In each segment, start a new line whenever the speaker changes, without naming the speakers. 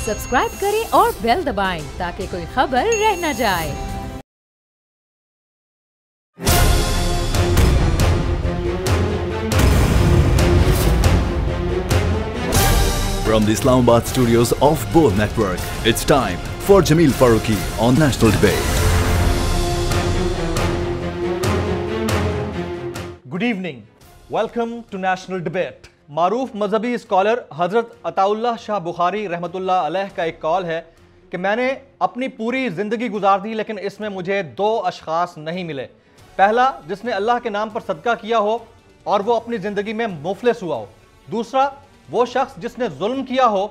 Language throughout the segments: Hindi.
सब्सक्राइब करें और बेल दबाएं ताकि कोई खबर रह न जाए।
From the Islamabad studios of Bol Network, it's time for Jameel Farooqi on National Debate.
Good evening. Welcome to National Debate. मारूफ मजहबी स्कॉलर हजरत अताउल्लाह शाह बुखारी रहमतुल्लाह अलैह का एक कॉल है कि मैंने अपनी पूरी ज़िंदगी गुजार दी लेकिन इसमें मुझे दो अशखास नहीं मिले। पहला, जिसने अल्लाह के नाम पर सदका किया हो और वो अपनी ज़िंदगी में मुफलिस हुआ हो। दूसरा, वो शख्स जिसने जुल्म किया हो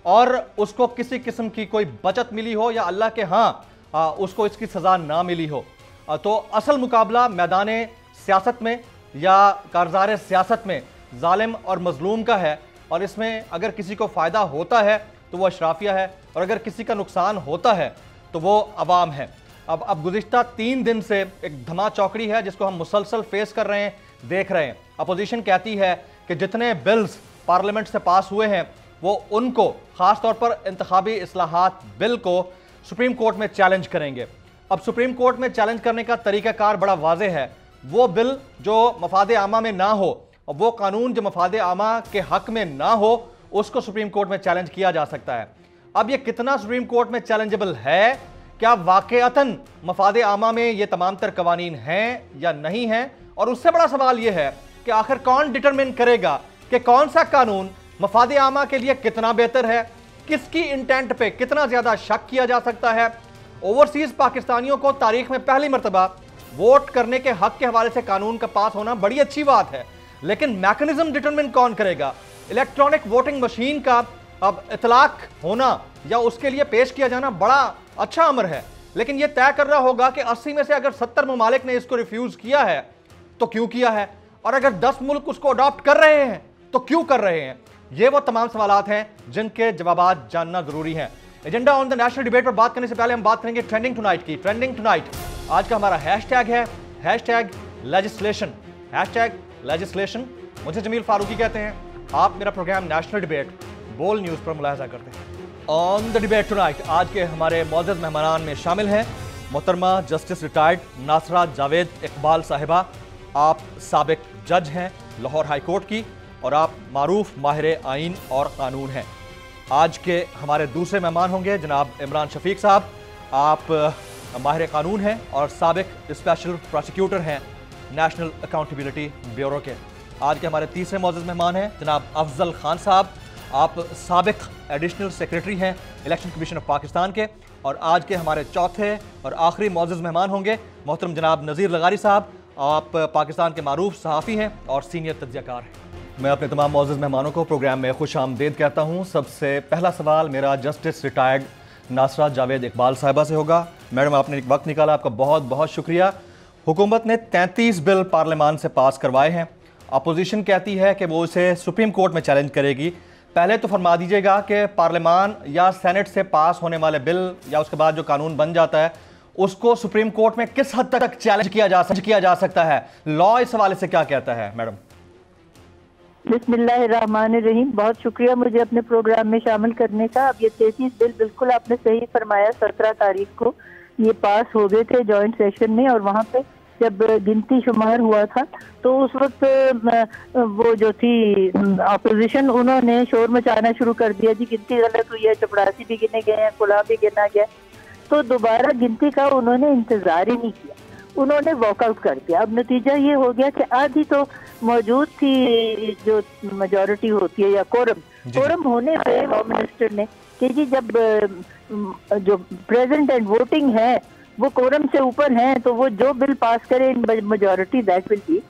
और उसको किसी किस्म की कोई बचत मिली हो या अल्लाह के उसको इसकी सज़ा ना मिली हो। तो असल मुकाबला मैदान सियासत में या कारज़ार सियासत में जालिम और मजलूम का है और इसमें अगर किसी को फ़ायदा होता है तो वो अशराफिया है और अगर किसी का नुकसान होता है तो वो अवाम है। अब गुज़िश्ता 3 दिन से एक धमा चौकड़ी है जिसको हम मुसलसल फेस कर रहे हैं, देख रहे हैं। अपोजिशन कहती है कि जितने बिल्स पार्लियामेंट से पास हुए हैं वो उनको ख़ास तौर पर इंतखाबी इस्लाहात बिल को सुप्रीम कोर्ट में चैलेंज करेंगे। अब सुप्रीम कोर्ट में चैलेंज करने का तरीक़ाकार बड़ा वाज़ेह है। वो बिल जो मफाद आमा में ना हो और वो कानून जो मफाद आमा के हक़ में ना हो उसको सुप्रीम कोर्ट में चैलेंज किया जा सकता है। अब ये कितना सुप्रीम कोर्ट में चैलेंजेबल है, क्या वाक़अतन मफाद आमा में ये तमाम तर कवानीन हैं या नहीं हैं, और उससे बड़ा सवाल ये है कि आखिर कौन डिटरमिन करेगा कि कौन सा कानून मफाद आमा के लिए कितना बेहतर है, किसकी इंटेंट पे कितना ज़्यादा शक किया जा सकता है। ओवरसीज़ पाकिस्तानियों को तारीख में पहली मरतबा वोट करने के हक के हवाले से कानून का पास होना बड़ी अच्छी बात है, लेकिन मैकेनिज्म डिटरमिन कौन करेगा। इलेक्ट्रॉनिक वोटिंग मशीन का अब इतलाक होना या उसके लिए पेश किया जाना बड़ा अच्छा अमर है, लेकिन यह तय कर रहा होगा कि 80 में से अगर 70 ममालिक ने इसको रिफ्यूज़ किया है तो क्यों किया है, और अगर 10 मुल्क उसको अडॉप्ट कर रहे हैं तो क्यों कर रहे हैं। ये वो तमाम सवालात हैं जिनके जवाब जानना जरूरी है। Agenda on the national debate पर बात करने से पहले हम बात करेंगे ट्रेंडिंग टुनाइट की। ट्रेंडिंग टुनाइट आज का हमारा हैशटैग है लेजिस्लेशन। लेजिस्लेशन। मुझे जमील फारूकी कहते हैं। आप मेरा प्रोग्राम नेशनल डिबेट बोल न्यूज़ पर मुलाहिजा करते हैं। ऑन द डिबेट टुनाइट आज के हमारे मौजूद मेहमान में शामिल हैं मोहतरमा जस्टिस रिटायर्ड नासरा जावेद इकबाल साहिबा। आप साबिक जज हैं लाहौर हाई कोर्ट की और आप मारूफ माहिर आइन और कानून हैं। आज के हमारे दूसरे मेहमान होंगे जनाब इमरान शफीक साहब। आप माहिर कानून हैं और साबिक स्पेशल प्रोसिक्यूटर हैं नेशनल अकाउंटेबिलिटी ब्यूरो के। आज के हमारे तीसरे मौजूद मेहमान हैं जनाब अफजल खान साहब। आप साबिक एडिशनल सेक्रेटरी हैं इलेक्शन कमीशन ऑफ पाकिस्तान के। और आज के हमारे चौथे और आखिरी मौजूद मेहमान होंगे मोहतरम जनाब नज़ीर लगारी साहब। आप पाकिस्तान के मारूफ सहाफ़ी हैं और सीनियर तज्ज़ियाकार हैं। मैं अपने तमाम मौजूद मेहमानों को प्रोग्राम में खुश आमदीद कहता हूँ। सबसे पहला सवाल मेरा जस्टिस रिटायर्ड नासरा जावेद इकबाल साहिबा से होगा। मैडम, आपने एक वक्त निकाला, आपका बहुत बहुत शुक्रिया। हुकूमत ने 33 बिल पार्लियामान से पास करवाए हैं। अपोजिशन कहती है कि वो इसे सुप्रीम कोर्ट में चैलेंज करेगी। पहले तो फरमा दीजिएगा कि पार्लियामान या सेनेट से पास होने वाले बिल या उसके बाद जो कानून बन जाता है उसको सुप्रीम कोर्ट में किस हद तक चैलेंज किया जा सकता है। लॉ इस हवाले से क्या कहता है मैडम?
बिस्मिल्लाहिर्रहमानिर्रहीम। बहुत शुक्रिया मुझे अपने प्रोग्राम में शामिल करने का। अब ये 33 बिल बिल्कुल आपने सही फरमाया, 17 तारीख को ये पास हो गए थे जॉइंट सेशन में, और वहाँ पे जब गिनती शुमार हुआ था तो उस वक्त वो जो थी अपोजिशन उन्होंने शोर मचाना शुरू कर दिया, जी गिनती गलत हुई है, चपरासी भी गिने गए हैं, कुला भी गिना गया। तो दोबारा गिनती का उन्होंने इंतजार ही नहीं किया, उन्होंने वॉकआउट कर दिया। अब नतीजा ये हो गया कि आधी तो मौजूद थी जो मेजॉरिटी होती है या कोरम होने पे होम मिनिस्टर ने कि जी जब जो प्रेजेंट एंड वोटिंग है वो कोरम से ऊपर है तो वो जो बिल पास करे इन majority that will be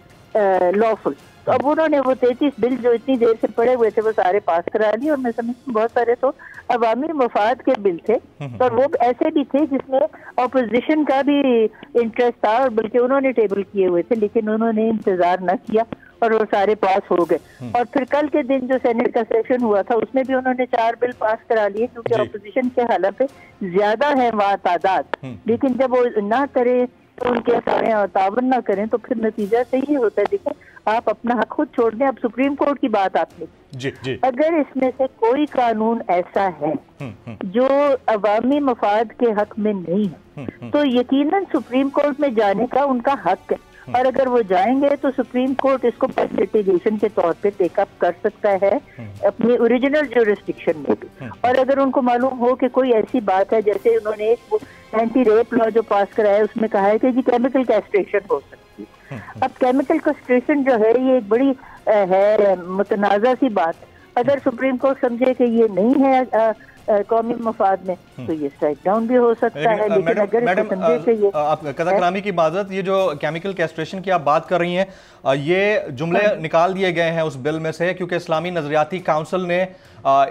lawful. तो अब उन्होंने वो 33 बिल जो इतनी देर से पड़े हुए थे वो सारे पास करा लिए, और मैं समझती हूँ बहुत सारे तो अवामी मफाद के बिल थे और वो ऐसे भी थे जिसमें ऑपोजिशन का भी इंटरेस्ट था और बल्कि उन्होंने टेबल किए हुए थे, लेकिन उन्होंने इंतजार न किया और वो सारे पास हो गए। और फिर कल के दिन जो सेनेट का सेशन हुआ था उसमें भी उन्होंने 4 बिल पास करा लिए क्योंकि ऑपोजिशन के हालात पे ज्यादा है वहाँ तादाद, लेकिन जब वो ना करे तो उनके सारे तावन ना करें तो फिर नतीजा सही होता है। देखिए आप अपना हक खुद छोड़ दें। अब सुप्रीम कोर्ट की बात आपने,
जी।
अगर इसमें से कोई कानून ऐसा है जो अवामी मफाद के हक में नहीं है तो यकीनन सुप्रीम कोर्ट में जाने का उनका हक है, और अगर वो जाएंगे तो सुप्रीम कोर्ट इसको लिटिगेशन के तौर पे टेकअप कर सकता है अपनी ओरिजिनल ज्यूरिसडिक्शन में भी। और अगर उनको मालूम हो कि कोई ऐसी बात है, जैसे उन्होंने एक एंटी रेप लॉ जो पास कराया है उसमें कहा है कि जी केमिकल कैस्ट्रेशन हो सकती है। अब केमिकल कैस्ट्रेशन जो है ये एक बड़ी है मुतनाज़ा सी बात। अगर सुप्रीम कोर्ट समझे कि ये नहीं है कौमी मफाद में तो ये स्ट्राइक डाउन भी हो सकता है। लेकिन अगर समझे कि ये
आप कज़ा कलामी की इबादत, ये जो केमिकल कैस्ट्रेशन की आप बात कर रही हैं, ये जुमले निकाल दिए गए हैं उस बिल में से क्योंकि इस्लामी नजरियाती काउंसिल ने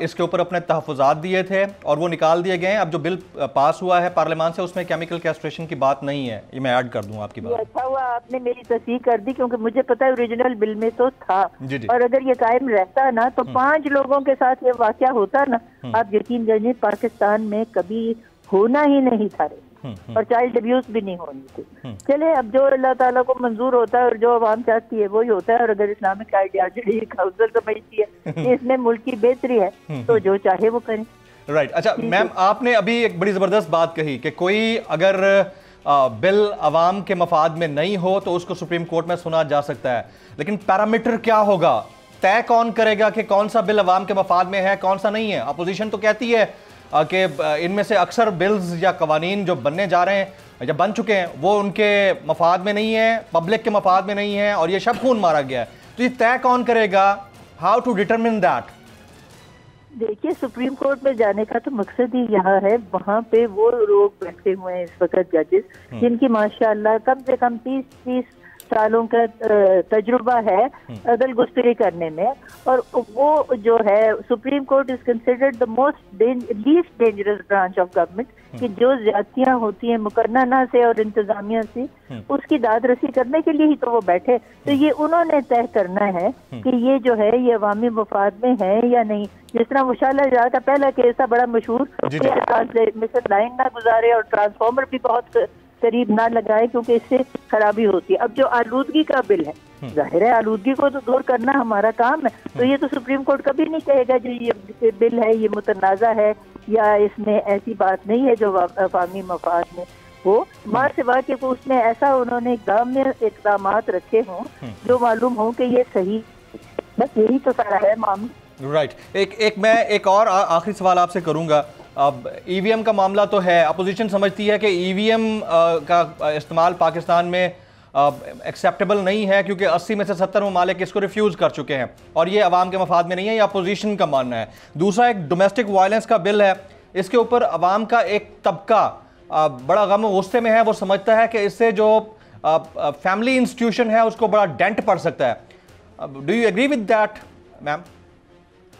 इसके ऊपर अपने तहफ़्फ़ुज़ात दिए थे और वो निकाल दिए गए हैं। अब जो बिल पास हुआ है पार्लियामान से उसमें केमिकल कैस्ट्रेशन की बात नहीं है। ये मैं ऐड कर दूं आपकी बात।
अच्छा हुआ आपने मेरी तस्दीक कर दी क्योंकि मुझे पता है ओरिजिनल बिल में तो था।
जी। और
अगर ये कायम रहता ना तो 5 लोगों के साथ ये वाकया होता ना, आप यकीन जानिए पाकिस्तान में कभी होना ही नहीं था और चाइल्ड अब्यूज भी नहीं होनी थी। चले अब जो अल्लाह ताला को मंजूर होता है और जो आवाम चाहती है वही होता है। और अगर इस्लामिक आइडियोलॉजी काउंसिल समझती है कि इसमें मुल्क की बेहतरी है तो जो चाहे वो करें।
राइट। अच्छा मैम, आपने अभी एक बड़ी जबरदस्त बात कही कि कोई अगर बिल अवाम के मफाद में नहीं हो तो उसको सुप्रीम कोर्ट में सुना जा सकता है, लेकिन पैरामीटर क्या होगा, तय कौन करेगा कि कौन सा बिल अवाम के मफाद में है कौन सा नहीं है? अपोजिशन तो कहती है कि इनमें से अक्सर बिल्स या कवानीन जो बनने जा रहे हैं या बन चुके हैं वो उनके मफाद में नहीं है, पब्लिक के मफाद में नहीं है और ये शब खून मारा गया है। तो ये तय कौन करेगा? How to determine that?
देखिए, सुप्रीम कोर्ट में जाने का तो मकसद ही यहाँ है, वहाँ पे वो लोग बैठे हुए हैं इस वक्त जजेस जिनकी माशाअल्लाह कम से कम 30 सालों का तजुर्बा है अदल गुस्तरी करने में। और वो जो है supreme Court is considered the least dangerous branch of government कि जो ज्यादतियां होती हैं मुकर्रना से और इंतजामिया से उसकी दाद रसी करने के लिए ही तो वो बैठे। तो ये उन्होंने तय करना है कि ये जो है ये अवामी मफाद में है या नहीं। जिस तरह मुशाला जहा का पहला केस था बड़ा मशहूर, मिसल लाइन ना गुजारे और ट्रांसफार्मर भी बहुत करीब ना लगाए क्योंकि इससे खराबी होती है। अब जो आलूदगी का बिल है, जाहिर है आलूदगी को तो दूर करना हमारा काम है, तो ये तो सुप्रीम कोर्ट कभी नहीं कहेगा जो ये बिल है ये मुतनाज़ा है या इसमें ऐसी बात नहीं है जो अवामी मफाद में हो। माँ से बात कि उसमें ऐसा उन्होंने इक़दाम रखे हों जो मालूम हो कि ये सही, बस यही तो सारा है मामला।
राइट। मैं एक और आखिरी सवाल आपसे करूंगा। अब ईवीएम का मामला तो है, अपोजिशन समझती है कि ईवीएम का इस्तेमाल पाकिस्तान में एक्सेप्टेबल नहीं है क्योंकि 80 में से 70 ममालिक इसको रिफ्यूज़ कर चुके हैं और ये अवाम के मफाद में नहीं है, ये अपोजिशन का मानना है। दूसरा एक डोमेस्टिक वायलेंस का बिल है, इसके ऊपर अवाम का एक तबका बड़ा गम और गुस्से में है। वो समझता है कि इससे जो फैमिली इंस्टीट्यूशन है उसको बड़ा डेंट पड़ सकता है। Do you agree with that ma'am?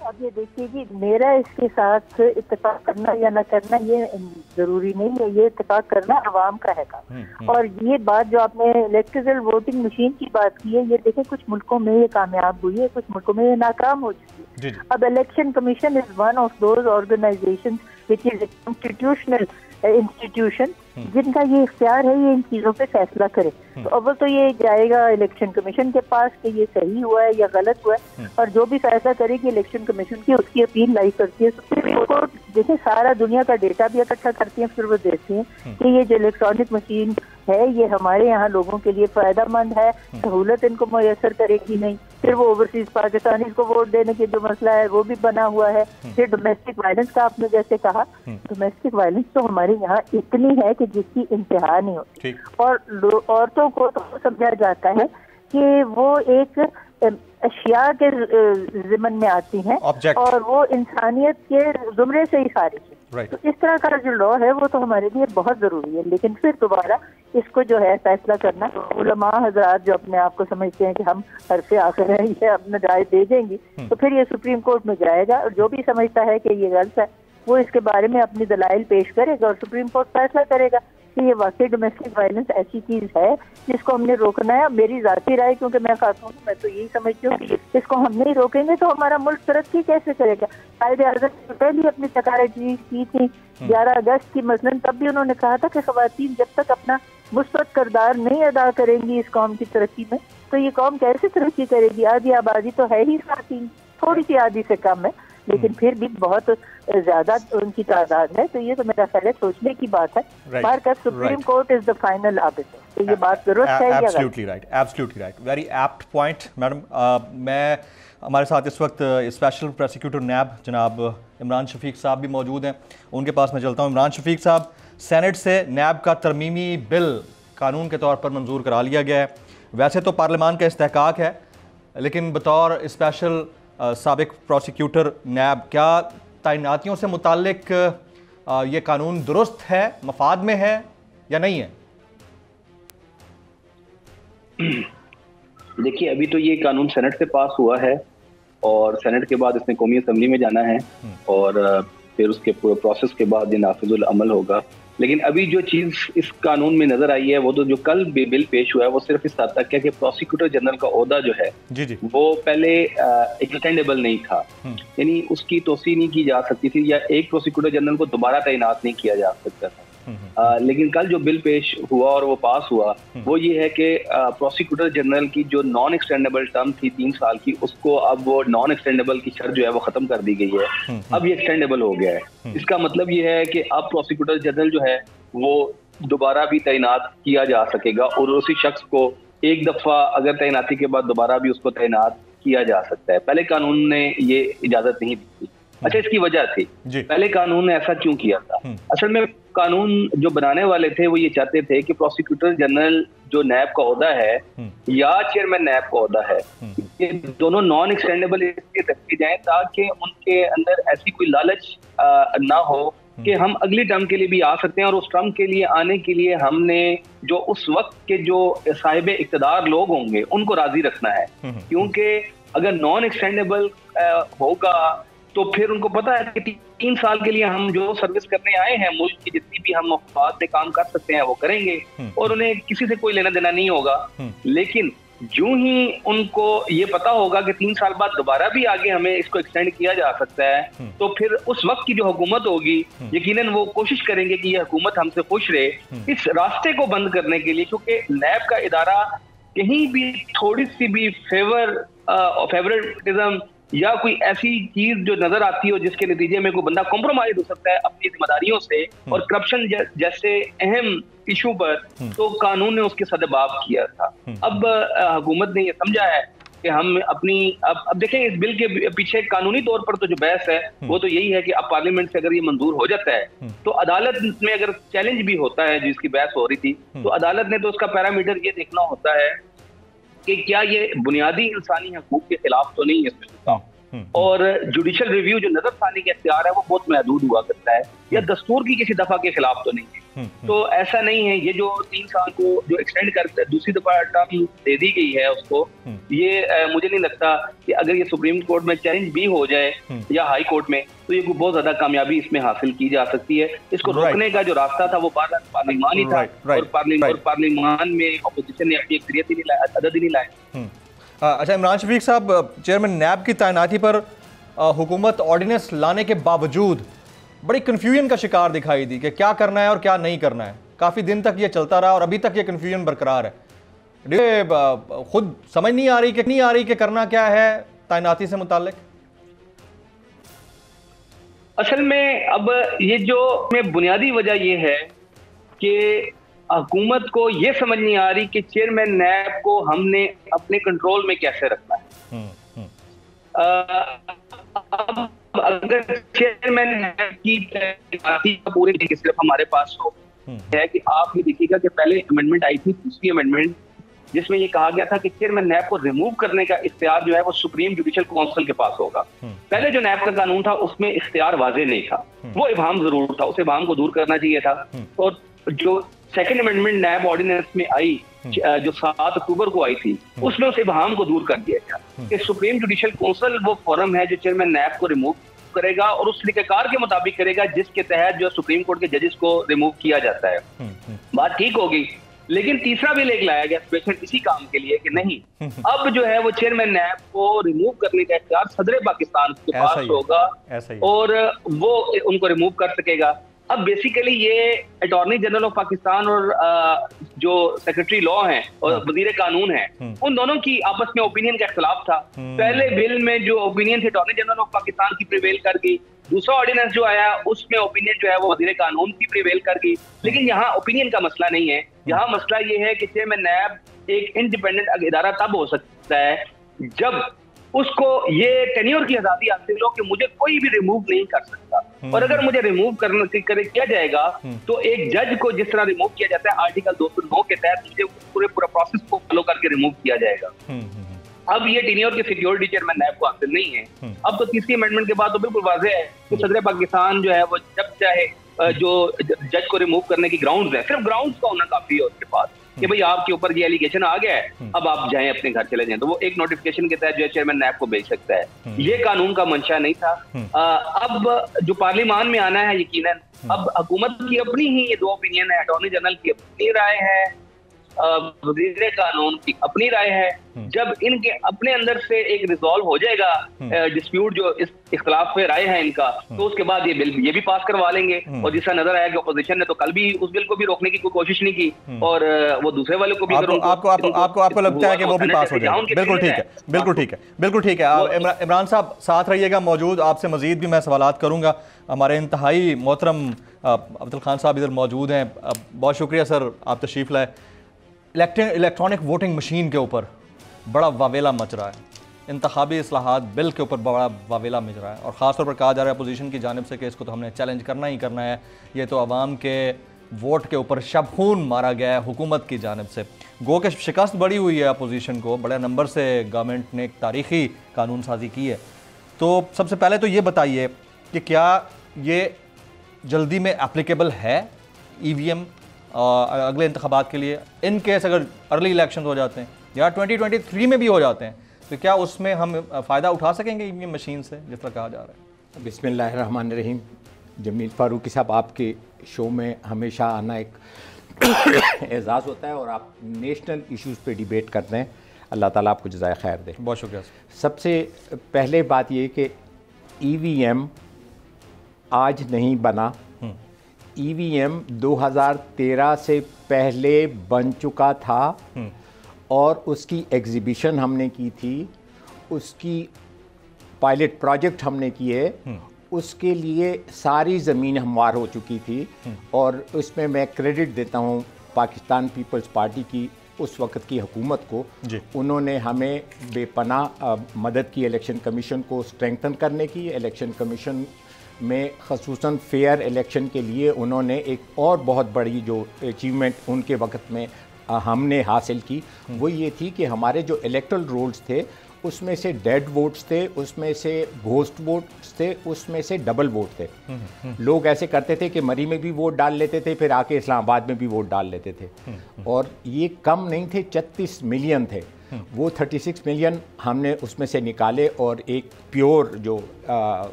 अब ये देखिए जी, मेरा इसके साथ इत्तेफाक करना या ना करना ये जरूरी नहीं है, ये इत्तेफाक करना अवाम का है काम। और ये बात जो आपने इलेक्ट्रिकल वोटिंग मशीन की बात की है, ये देखें कुछ मुल्कों में ये कामयाब हुई है, कुछ मुल्कों में ये नाकाम हो चुकी है। अब election commission is one of those organisation which is constitutional institution जिनका ये इख्तियार है ये इन चीजों पे फैसला करे। तो अव्वल तो ये जाएगा इलेक्शन कमीशन के पास कि ये सही हुआ है या गलत हुआ है, और जो भी फैसला करेगी इलेक्शन कमीशन की उसकी अपील लाई करती है सुप्रीम कोर्ट। जैसे सारा दुनिया का डेटा भी इकट्ठा करती है, फिर वो देखती है कि ये जो इलेक्ट्रॉनिक मशीन है ये हमारे यहाँ लोगों के लिए फायदेमंद है, सहूलत इनको मुयसर करेगी नहीं। फिर वो ओवरसीज पाकिस्तानी को वोट देने की जो मसला है वो भी बना हुआ है। फिर डोमेस्टिक वायलेंस का आपने जैसे कहा, डोमेस्टिक वायलेंस तो हमारे यहाँ इतनी है कि जिसकी इंतहा नहीं होती, और औरतों को तो समझा जाता है कि वो एक अशिया के जिम्मन में आती हैं और वो इंसानियत के जुमरे से ही खारिज है। तो इस तरह का जो लॉ है वो तो हमारे लिए बहुत जरूरी है। लेकिन फिर दोबारा इसको जो है फैसला करना उलमा हजरात जो अपने आप को समझते हैं कि हम हरफे आखिर है ये अपना राय दे देंगी, तो फिर ये सुप्रीम कोर्ट में जाएगा और जो भी समझता है कि ये गलत है वो इसके बारे में अपनी दलाइल पेश करेगा और सुप्रीम कोर्ट फैसला करेगा। कि ये वाकई डोमेस्टिक वायलेंस ऐसी चीज है जिसको हमने रोकना है। मेरी जाती राय, क्योंकि मैं खातून हूँ, मैं तो यही समझती हूँ कि इसको हम नहीं रोकेंगे तो हमारा मुल्क तरक्की कैसे करेगा। कायदे आज़म ने पहले अपनी तकारीर की थी 11 अगस्त की मसलन, तब भी उन्होंने कहा था कि खवातीन जब तक अपना मुस्बत किरदार नहीं अदा करेंगी इस कौम की तरक्की में तो ये कौम कैसे तरक्की करेगी। आधी आबादी तो है ही खवातीन, थोड़ी सी आधी से कम है लेकिन फिर भी बहुत ज्यादा उनकी तादाद है। तो ये तो मेरा ख्याल है सोचने की बात है। बार का Supreme Court is the final arbiter, तो ये बात जरूरत है।
Absolutely right, very apt point madam. मैं हमारे साथ इस वक्त स्पेशल प्रोसिक्यूटर नैब जनाब इमरान शफीक साहब भी मौजूद हैं, उनके पास मैं चलता हूँ। इमरान शफीक साहब, सेनेट से नैब का तरमीमी बिल कानून के तौर पर मंजूर करा लिया गया है। वैसे तो पार्लियामान का इस्तेहकाक है, लेकिन बतौर स्पेशल साबिक प्रोसिक्यूटर नैब, क्या तैनातियों से मुताल्लिक ये कानून दुरुस्त है, मफाद में है या नहीं है?
देखिए, अभी तो ये कानून सेनेट से पास हुआ है और सेनेट के बाद इसने कौमी असम्बली में जाना है और फिर उसके पूरे प्रोसेस के बाद ये नाफिजुल अमल होगा। लेकिन अभी जो चीज इस कानून में नजर आई है वो तो जो कल बिल पेश हुआ है वो सिर्फ इस हद तक है कि प्रोसिक्यूटर जनरल का ओहदा जो है
जी।
वो पहले एक्सटेंडेबल नहीं था, यानी उसकी तोसी नहीं की जा सकती थी या एक प्रोसिक्यूटर जनरल को दोबारा तैनात नहीं किया जा सकता था। लेकिन कल जो बिल पेश हुआ और वो पास हुआ वो ये है कि प्रोसिक्यूटर जनरल की जो नॉन एक्सटेंडेबल टर्म थी 3 साल की, उसको अब वो नॉन एक्सटेंडेबल की शर्त जो है वो खत्म कर दी गई है। अब ये एक्सटेंडेबल हो गया है। इसका मतलब ये है कि अब प्रोसिक्यूटर जनरल जो है वो दोबारा भी तैनात किया जा सकेगा और उसी शख्स को एक दफा अगर तैनाती के बाद दोबारा भी उसको तैनात किया जा सकता है। पहले कानून ने ये इजाजत नहीं दी थी। अच्छा, इसकी वजह थी पहले कानून ने ऐसा क्यों किया था? असल में कानून जो बनाने वाले थे वो ये चाहते थे कि प्रोसिक्यूटर जनरल जो नैब का ओहदा है या चेयरमैन नैब का ओहदा है, ये दोनों नॉन एक्सटेंडेबल इसलिए रखे जाए ताकि उनके अंदर ऐसी कोई लालच ना हो कि हम अगली टर्म के लिए भी आ सकते हैं और उस टर्म के लिए आने के लिए हमने जो उस वक्त के जो साहिब इक़्तिदार लोग होंगे उनको राजी रखना है। क्योंकि अगर नॉन एक्सटेंडेबल होगा तो फिर उनको पता है कि 3 साल के लिए हम जो सर्विस करने आए हैं, मुल्क की जितनी भी हम मफाद पे काम कर सकते हैं वो करेंगे और उन्हें किसी से कोई लेना देना नहीं होगा। लेकिन जो ही उनको ये पता होगा कि 3 साल बाद दोबारा भी आगे हमें इसको एक्सटेंड किया जा सकता है, तो फिर उस वक्त की जो हुकूमत होगी यकीनन वो कोशिश करेंगे कि ये हुकूमत हमसे खुश रहे। इस रास्ते को बंद करने के लिए, क्योंकि नैब का इदारा कहीं भी थोड़ी सी भी फेवरेटिज्म या कोई ऐसी चीज जो नजर आती हो जिसके नतीजे में कोई बंदा कॉम्प्रोमाइज हो सकता है अपनी जिम्मेदारियों से और करप्शन जैसे अहम इशू पर, तो कानून ने उसके सदबाब किया था। अब हुकूमत ने ये समझा है कि हम अपनी अब देखें, इस बिल के पीछे कानूनी तौर पर तो जो बहस है वो तो यही है कि अब पार्लियामेंट से अगर ये मंजूर हो जाता है तो अदालत में अगर चैलेंज भी होता है जिसकी बहस हो रही थी, तो अदालत ने तो उसका पैरामीटर ये देखना होता है कि क्या ये बुनियादी इंसानी हकूक के खिलाफ तो नहीं है और जुडिशल रिव्यू जो नजरसानी का इख्तियार है वो बहुत महदूद हुआ करता है या दस्तूर की किसी दफा के खिलाफ तो नहीं है। तो ऐसा नहीं है। ये जो 3 साल को जो एक्सटेंड कर दूसरी दफा टर्म दे दी गई है उसको, ये मुझे नहीं लगता कि अगर ये सुप्रीम कोर्ट में चैलेंज भी हो जाए या हाई कोर्ट में तो ये बहुत ज्यादा कामयाबी इसमें हासिल की जा सकती है। इसको रोकने का जो रास्ता था वो पार्लियामान ही था और पार्लियामान में अपोजिशन ने अपनी अक्सरियत ही नहीं लाया, अदद ही नहीं लाए।
अच्छा, इमरान शफीक साहब, चेयरमैन नैब की तैनाती पर हुकूमत ऑर्डिनेंस लाने के बावजूद बड़ी कन्फ्यूजन का शिकार दिखाई दी कि क्या करना है और क्या नहीं करना है। काफ़ी दिन तक ये चलता रहा और अभी तक ये कन्फ्यूजन बरकरार है। खुद समझ नहीं आ रही कि करना क्या है तैनाती से मुताल्लिक।
असल में अब ये जो बुनियादी वजह ये है कि हुकूमत को ये समझ नहीं आ रही कि चेयरमैन नैब को हमने अपने कंट्रोल में कैसे रखना है। अब अगर चेयरमैन नैब की पूरी सिर्फ हमारे पास हो है कि आप ये देखिएगा कि पहले अमेंडमेंट आई थी, दूसरी अमेंडमेंट, जिसमें ये कहा गया था कि चेयरमैन नैब को रिमूव करने का इख्तियार जो है वो सुप्रीम जुडिशल काउंसिल के पास होगा। पहले जो नैब का कानून था उसमें इख्तियार वाजे नहीं था, वो इबाम जरूर था, उस इबाम को दूर करना चाहिए था। और जो सेकंड अमेंडमेंट नैब ऑर्डिनेंस में आई जो 7 अक्टूबर को आई थी, उसमें उस इबाम को दूर कर दिया गया कि सुप्रीम जुडिशल काउंसिल वो फोरम है जो चेयरमैन नैब को रिमूव करेगा और उस तरीकेकार के मुताबिक करेगा जिसके तहत जो सुप्रीम कोर्ट के जजेस को रिमूव किया जाता है। बात ठीक होगी। लेकिन तीसरा बिल एक लाया गया स्पेशल इसी काम के लिए कि नहीं, अब जो है वो चेयरमैन नैब को रिमूव करने का इख्तियार सदर पाकिस्तान के पास होगा और वो उनको रिमूव कर सकेगा। अब बेसिकली ये अटॉर्नी जनरल ऑफ पाकिस्तान और जो सेक्रेटरी लॉ हैं और वजीर कानून हैं, उन दोनों की आपस में ओपिनियन का इख्तिलाफ था। पहले बिल में जो ओपिनियन थी अटॉर्नी जनरल ऑफ पाकिस्तान की प्रिवेल कर गई, दूसरा ऑर्डिनेंस जो आया उसमें ओपिनियन जो है वो वजीर कानून की प्रिवेल कर गई। लेकिन यहाँ ओपिनियन का मसला नहीं है, यहाँ मसला ये है कि चेयरमैन नैब एक इंडिपेंडेंट इदारा तब हो सकता है जब उसको ये टेन्योर की आजादी हासिल हो कि मुझे कोई भी रिमूव नहीं कर सकता। और अगर मुझे रिमूव किया जाएगा तो एक जज को जिस तरह रिमूव किया जाता है आर्टिकल 209 के तहत, मुझे पूरा प्रोसेस को फॉलो करके रिमूव किया जाएगा। अब ये टेन्योर की सिक्योरिटी चेयरमैन नैब को हासिल नहीं है। अब तो तीसरी अमेंडमेंट के बाद तो बिल्कुल वाज़ेह है कि सदर पाकिस्तान जो है वो जब चाहे जो जज को रिमूव करने की ग्राउंड्स है, सिर्फ ग्राउंड्स का होना काफी है उसके पास कि भाई आपके ऊपर ये एलिगेशन आ गया है, अब आप जाएं अपने घर चले जाएं, तो वो एक नोटिफिकेशन के तहत जो है चेयरमैन नैब को भेज सकता है। ये कानून का मंशा नहीं था। अब जो पार्लियामान में आना है यकीनन, अब हुकूमत की अपनी ही ये दो ओपिनियन है, अटॉर्नी जनरल की अपनी राय है, वज़ीर कानून की अपनी राय है। जब इनके अपने अंदर से एक रिजॉल्व हो जाएगा डिस्प्यूट जो इस इख्तिलाफ पे राय है इनका, तो उसके बाद ये बिल ये भी पास करवा लेंगे। और जिसका नजर आया कि अपोजिशन ने तो कल भी उस बिल को भी रोकने की कोई कोशिश नहीं की और वो दूसरे वाले को भी
आपको लगता है कि वो भी पास हो जाएगा? बिल्कुल ठीक है, बिल्कुल ठीक है, बिल्कुल ठीक है। इमरान साहब साथ रहिएगा मौजूद, आपसे मजीद भी मैं सवालात करूंगा। हमारे इंतहाई मोहतरम अब्दुल खान साहब इधर मौजूद हैं, बहुत शुक्रिया सर आप तशरीफ लाए। इलेक्ट्रॉनिक वोटिंग मशीन के ऊपर बड़ा वावेला मच रहा है, इंतखाबी इस्लाहात बिल के ऊपर बड़ा वावेला मच रहा है और ख़ास तौर पर कहा जा रहा है अपोजिशन की जानिब से कि इसको तो हमने चैलेंज करना ही करना है, ये तो अवाम के वोट के ऊपर शबखून मारा गया है हुकूमत की जानिब से। गो के शिकस्त बड़ी हुई है अपोजिशन को, बड़े नंबर से गवर्नमेंट ने एक तारीख़ी कानून साजी की है। तो सबसे पहले तो ये बताइए कि क्या ये जल्दी में एप्लीकेबल है EVM अगले इंतखाबात के लिए, इन केस अगर अर्ली इलेक्शन हो जाते हैं या 2023 में भी हो जाते हैं, तो क्या उसमें हम फ़ायदा उठा सकेंगे EVM मशीन से जिस तरह कहा जा रहा है?
बिस्मिल्लाहिर्रहमानिर्रहीम। जमील फारूकी साहब, आपके शो में हमेशा आना एक एजाज़ होता है और आप नेशनल इश्यूज़ पे डिबेट करते हैं। अल्लाह ताला आपको जज़ाए खैर दे।
बहुत शुक्रिया।
सबसे पहले बात ये कि EVM आज नहीं बना, EVM 2013 से पहले बन चुका था और उसकी एग्जीबिशन हमने की थी, उसकी पायलट प्रोजेक्ट हमने किए, उसके लिए सारी ज़मीन हमवार हो चुकी थी। और उसमें मैं क्रेडिट देता हूँ पाकिस्तान पीपल्स पार्टी की उस वक़्त की हुकूमत को, उन्होंने हमें बेपनाह मदद की इलेक्शन कमीशन को स्ट्रेंथन करने की। इलेक्शन कमीशन में ख़ुसूसन फेयर इलेक्शन के लिए उन्होंने एक और बहुत बड़ी जो अचीवमेंट उनके वक़्त में हमने हासिल की वो ये थी कि हमारे जो इलेक्टरल रोल्स थे उसमें से डेड वोट्स थे, उसमें से घोस्ट वोट्स थे, उसमें से डबल वोट थे। लोग ऐसे करते थे कि मरी में भी वोट डाल लेते थे, फिर आके इस्लामाबाद में भी वोट डाल लेते थे। और ये कम नहीं थे, 36 मिलियन थे। वो 36 मिलियन हमने उसमें से निकाले और एक प्योर जो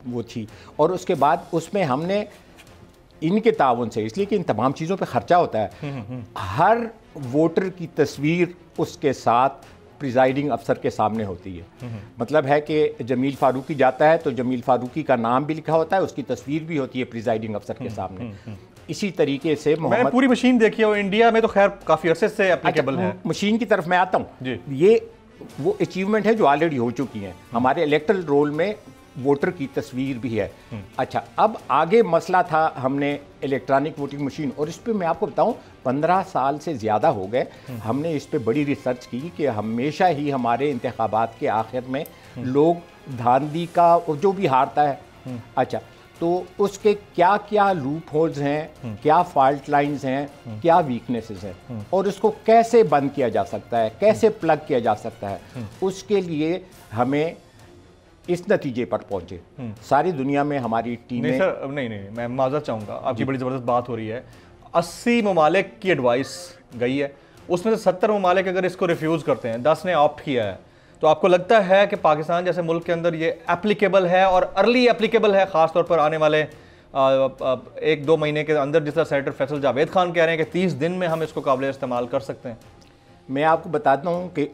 वो थी, और उसके बाद उसमें हमने इनके ताउन से, इसलिए कि इन तमाम चीज़ों पे ख़र्चा होता है, हर वोटर की तस्वीर उसके साथ प्रिजाइडिंग अफसर के सामने होती है। मतलब है कि जमील फारूकी जाता है तो जमील फारूकी का नाम भी लिखा होता है, उसकी तस्वीर भी होती है प्रिजाइडिंग अफसर के सामने। इसी तरीके से मैंने
पूरी मशीन देखी है, इंडिया में तो खैर काफ़ी अरसे से एप्लीकेबल है।
मशीन की तरफ मैं आता हूँ, ये वो अचीवमेंट है जो ऑलरेडी हो चुकी हैं। हमारे इलेक्टरल रोल में वोटर की तस्वीर भी है। अच्छा, अब आगे मसला था, हमने इलेक्ट्रॉनिक वोटिंग मशीन, और इस पर मैं आपको बताऊं 15 साल से ज़्यादा हो गए हमने इस पर बड़ी रिसर्च की कि हमेशा ही हमारे इंतखाबात के आखिर में लोग धांधली का, और जो भी हारता है, अच्छा तो उसके क्या क्या लूप होल्स हैं, क्या फॉल्ट लाइंस हैं, क्या वीकनेसेस हैं, और उसको कैसे बंद किया जा सकता है, कैसे प्लग किया जा सकता है, उसके लिए हमें इस नतीजे पर पहुंचे। सारी दुनिया में हमारी टीमें
नहीं सर, नहीं मैं माजरत चाहूँगा, आपकी बड़ी ज़बरदस्त बात हो रही है। 80 ममालिक की एडवाइस गई है, उसमें से 70 ममालिक अगर इसको रिफ्यूज़ करते हैं, 10 ने ऑप्ट किया है, तो आपको लगता है कि पाकिस्तान जैसे मुल्क के अंदर ये एप्लीकेबल है और अर्ली एप्लीकेबल है, ख़ास तौर पर आने वाले एक दो महीने के अंदर, जिस तरह सेनेटर फैसल जावेद खान कह रहे हैं कि 30 दिन में हम इसको काबिल इस्तेमाल कर सकते हैं?
मैं आपको बताता हूँ कि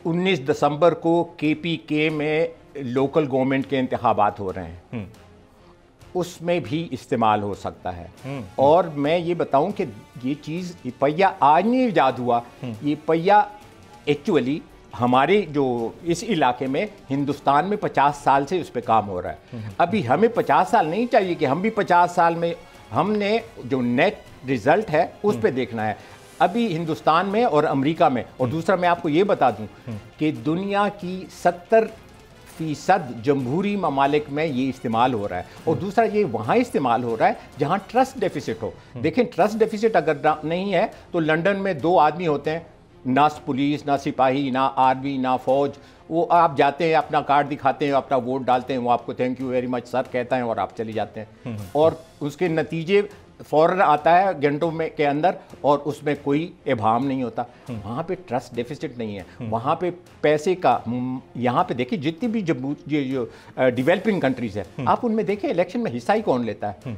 19 दिसंबर को KPK में लोकल गवर्नमेंट के इंतखाबात हो रहे हैं, उसमें भी इस्तेमाल हो सकता है। और मैं ये बताऊं कि ये चीज़, ये पहिया आज नहीं ईजाद हुआ, ये पहिया एक्चुअली हमारे जो इस इलाके में हिंदुस्तान में 50 साल से उस पर काम हो रहा है। अभी हमें 50 साल नहीं चाहिए कि हम भी 50 साल में, हमने जो नेट रिजल्ट है उस पर देखना है अभी हिंदुस्तान में और अमेरिका में। और दूसरा मैं आपको ये बता दूं कि दुनिया की 70% जमहूरी ममालिक में ये इस्तेमाल हो रहा है। और दूसरा ये वहाँ इस्तेमाल हो रहा है जहाँ ट्रस्ट डेफिसिट हो। देखें, ट्रस्ट डेफिसिट अगर नहीं है तो लंदन में 2 आदमी होते हैं, ना पुलिस, ना सिपाही, ना आर्मी, ना फौज। वो आप जाते हैं, अपना कार्ड दिखाते हैं, अपना वोट डालते हैं, वो आपको thank you very much sir कहता है और आप चले जाते हैं। और उसके नतीजे फौरन आता है घंटों में के अंदर, और उसमें कोई इबाम नहीं होता। वहाँ पे ट्रस्ट डेफिसिट नहीं है, वहाँ पे पैसे का। यहाँ पे देखिए जितनी भी जो डेवलपिंग कंट्रीज है, आप उनमें देखिए इलेक्शन में हिस्सा ही कौन लेता है?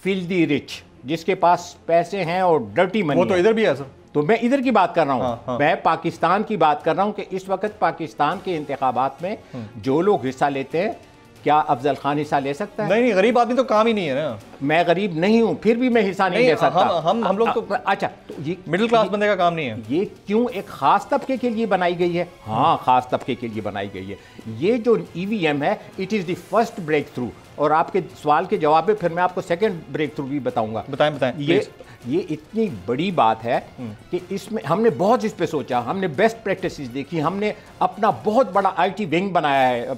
फिल्दी रिच, जिसके पास पैसे हैं और डर्टी मनी।
वो तो इधर भी है सर।
तो मैं इधर की बात कर रहा हूँ, मैं पाकिस्तान की बात कर रहा हूँ कि इस वक्त पाकिस्तान के इंतखाबात में जो लोग हिस्सा लेते हैं, क्या अफजल खान हिस्सा ले सकता है?
नहीं, गरीब आदमी तो काम ही नहीं है ना।
मैं गरीब नहीं हूं, फिर भी मैं हिस्सा नहीं ले सकता।
हम लोग तो
अच्छा, तो ये
मिडिल क्लास बंदे का काम नहीं है।
ये क्यों एक खास तबके के लिए बनाई गई है? हाँ, खास तबके के लिए बनाई गई है। ये जो EVM है, it is the first breakthrough. और आपके सवाल के जवाब में फिर मैं आपको सेकंड ब्रेक थ्रू भी बताऊंगा।
बताएं।
ये इतनी बड़ी बात है कि इसमें हमने बहुत इस पे सोचा, हमने बेस्ट प्रैक्टिसेस देखी, हमने अपना बहुत बड़ा IT विंग बनाया है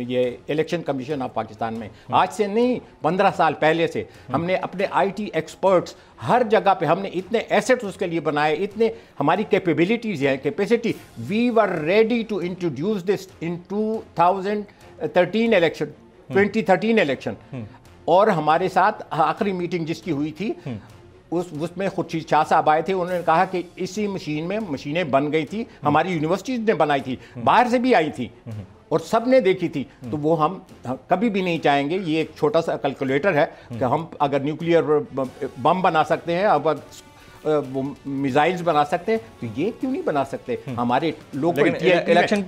ये इलेक्शन कमीशन ऑफ पाकिस्तान में। आज से नहीं, 15 साल पहले से हमने अपने IT एक्सपर्ट्स हर जगह पे, हमने इतने एसेट्स उसके लिए बनाए, इतने हमारी कैपेबिलिटीज है, capacity. We were ready to introduce this in 2013 election, 2013 election. और हमारे साथ आखिरी मीटिंग जिसकी हुई थी, उसमें खुर्शीद शाह साहब आए थे। उन्होंने कहा कि इसी मशीन में मशीनें बन गई थी, हमारी यूनिवर्सिटीज ने बनाई थी, बाहर से भी आई थी और सब ने देखी थी। तो वो हम कभी भी नहीं चाहेंगे। ये एक छोटा सा कैलकुलेटर है कि हम अगर न्यूक्लियर बम बना सकते हैं, अगर मिसाइल्स बना सकते हैं, तो ये क्यों नहीं बना सकते? हमारे लोकल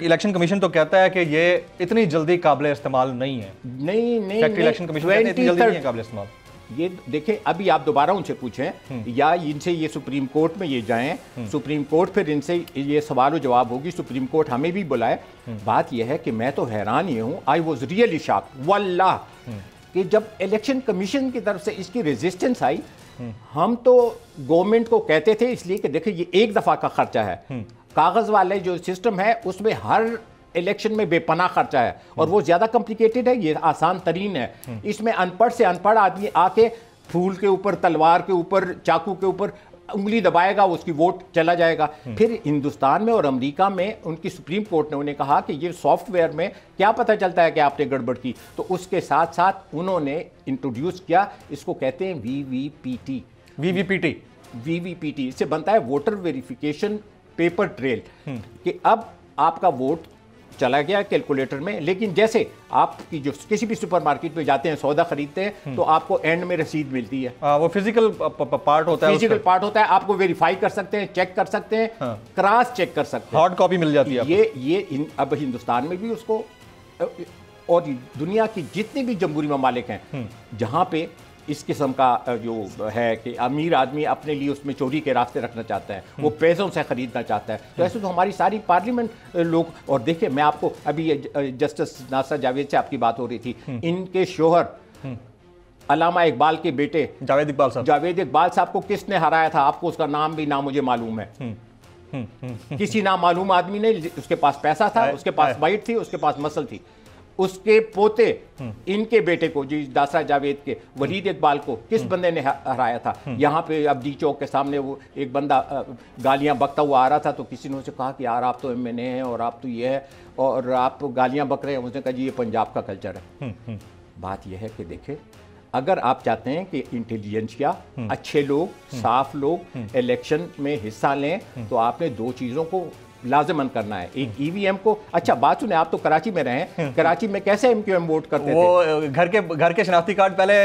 इलेक्शन कमीशन तो कहता है कि ये इतनी जल्दी काबिल इस्तेमाल नहीं है।
नहीं,
इलेक्शन कमीशन कहता है इतनी जल्दी नहीं है काबिल इस्तेमाल।
ये देखें, अभी आप दोबारा उनसे पूछें या इनसे ये सुप्रीम कोर्ट में ये जाएं, सुप्रीम कोर्ट फिर इनसे ये सवाल और जवाब होगी, सुप्रीम कोर्ट हमें भी बुलाए। बात यह है कि मैं तो हैरान ही हूँ, आई वॉज रियली शॉक वल्लाह, कि जब इलेक्शन कमीशन की तरफ से इसकी रेजिस्टेंस आई। हम तो गवर्नमेंट को कहते थे इसलिए कि देखिए ये एक दफ़ा का खर्चा है, कागज़ वाले जो सिस्टम है उसमें हर इलेक्शन में बेपनाह खर्चा है और वो ज़्यादा कॉम्प्लिकेटेड है, ये आसान तरीन है। इसमें अनपढ़ से अनपढ़ आदमी आके फूल के ऊपर, तलवार के ऊपर, चाकू के ऊपर उंगली दबाएगा, उसकी वोट चला जाएगा। फिर हिंदुस्तान में और अमेरिका में उनकी सुप्रीम कोर्ट ने उन्हें कहा कि ये सॉफ्टवेयर में क्या पता चलता है कि आपने गड़बड़ की। तो उसके साथ साथ उन्होंने इंट्रोड्यूस किया, इसको कहते हैं VVPT। इससे बनता है वोटर वेरिफिकेशन पेपर ट्रेल, कि अब आपका वोट चला गया कैलकुलेटर में, लेकिन जैसे आपकी जो किसी भी सुपरमार्केट में जाते हैं, सौदा खरीदते हैं, तो आपको एंड में रसीद मिलती है।
वो फिजिकल पार्ट होता है,
फिजिकल पार्ट होता है, आपको वेरीफाई कर सकते हैं, चेक कर सकते हैं, क्रॉस चेक कर सकते हैं,
हार्ड कॉपी मिल जाती है।
ये अब हिंदुस्तान में भी उसको, और दुनिया की जितने भी जमहूरी ममालिक हैं जहां पे इस किस्म का जो है कि अमीर आदमी अपने लिए उसमें चोरी के रास्ते रखना चाहता है, वो पैसों से खरीदना चाहता है, तो ऐसे तो हमारी सारी पार्लियामेंट लोग। और देखिए, मैं आपको अभी जस्टिस नासर जावेद से आपकी बात हो रही थी, इनके शोहर अल्लामा इकबाल के बेटे जावेद इकबाल साहब को किसने हराया था? आपको उसका नाम भी ना मुझे मालूम है। किसी ना मालूम आदमी ने, उसके पास पैसा था, उसके पास बाइट थी, उसके पास मसल थी, उसके पोते इनके बेटे को, जी दासरा जावेद के, वलीद इकबाल को किस बंदे ने हराया था? यहाँ पे अब डी चौक के सामने वो एक बंदा गालियां बकता हुआ आ रहा था, तो किसी ने उसे कहा कि यार आप तो MNA हैं और आप तो ये है और आप गालियां बक रहे हैं। उसने कहा जी ये पंजाब का कल्चर है। बात यह है कि देखे, अगर आप चाहते हैं कि इंटेलिजेंसिया, अच्छे लोग, साफ लोग इलेक्शन में हिस्सा लें, तो आपने 2 चीज़ों को लाजमन करना है। ईवीएम को, अच्छा बात सुने, आप तो कराची में रहे हैं, कराची में कैसे एमक्यूएम वोट करते थे?
वो घर के शनाख्ती कार्ड पहले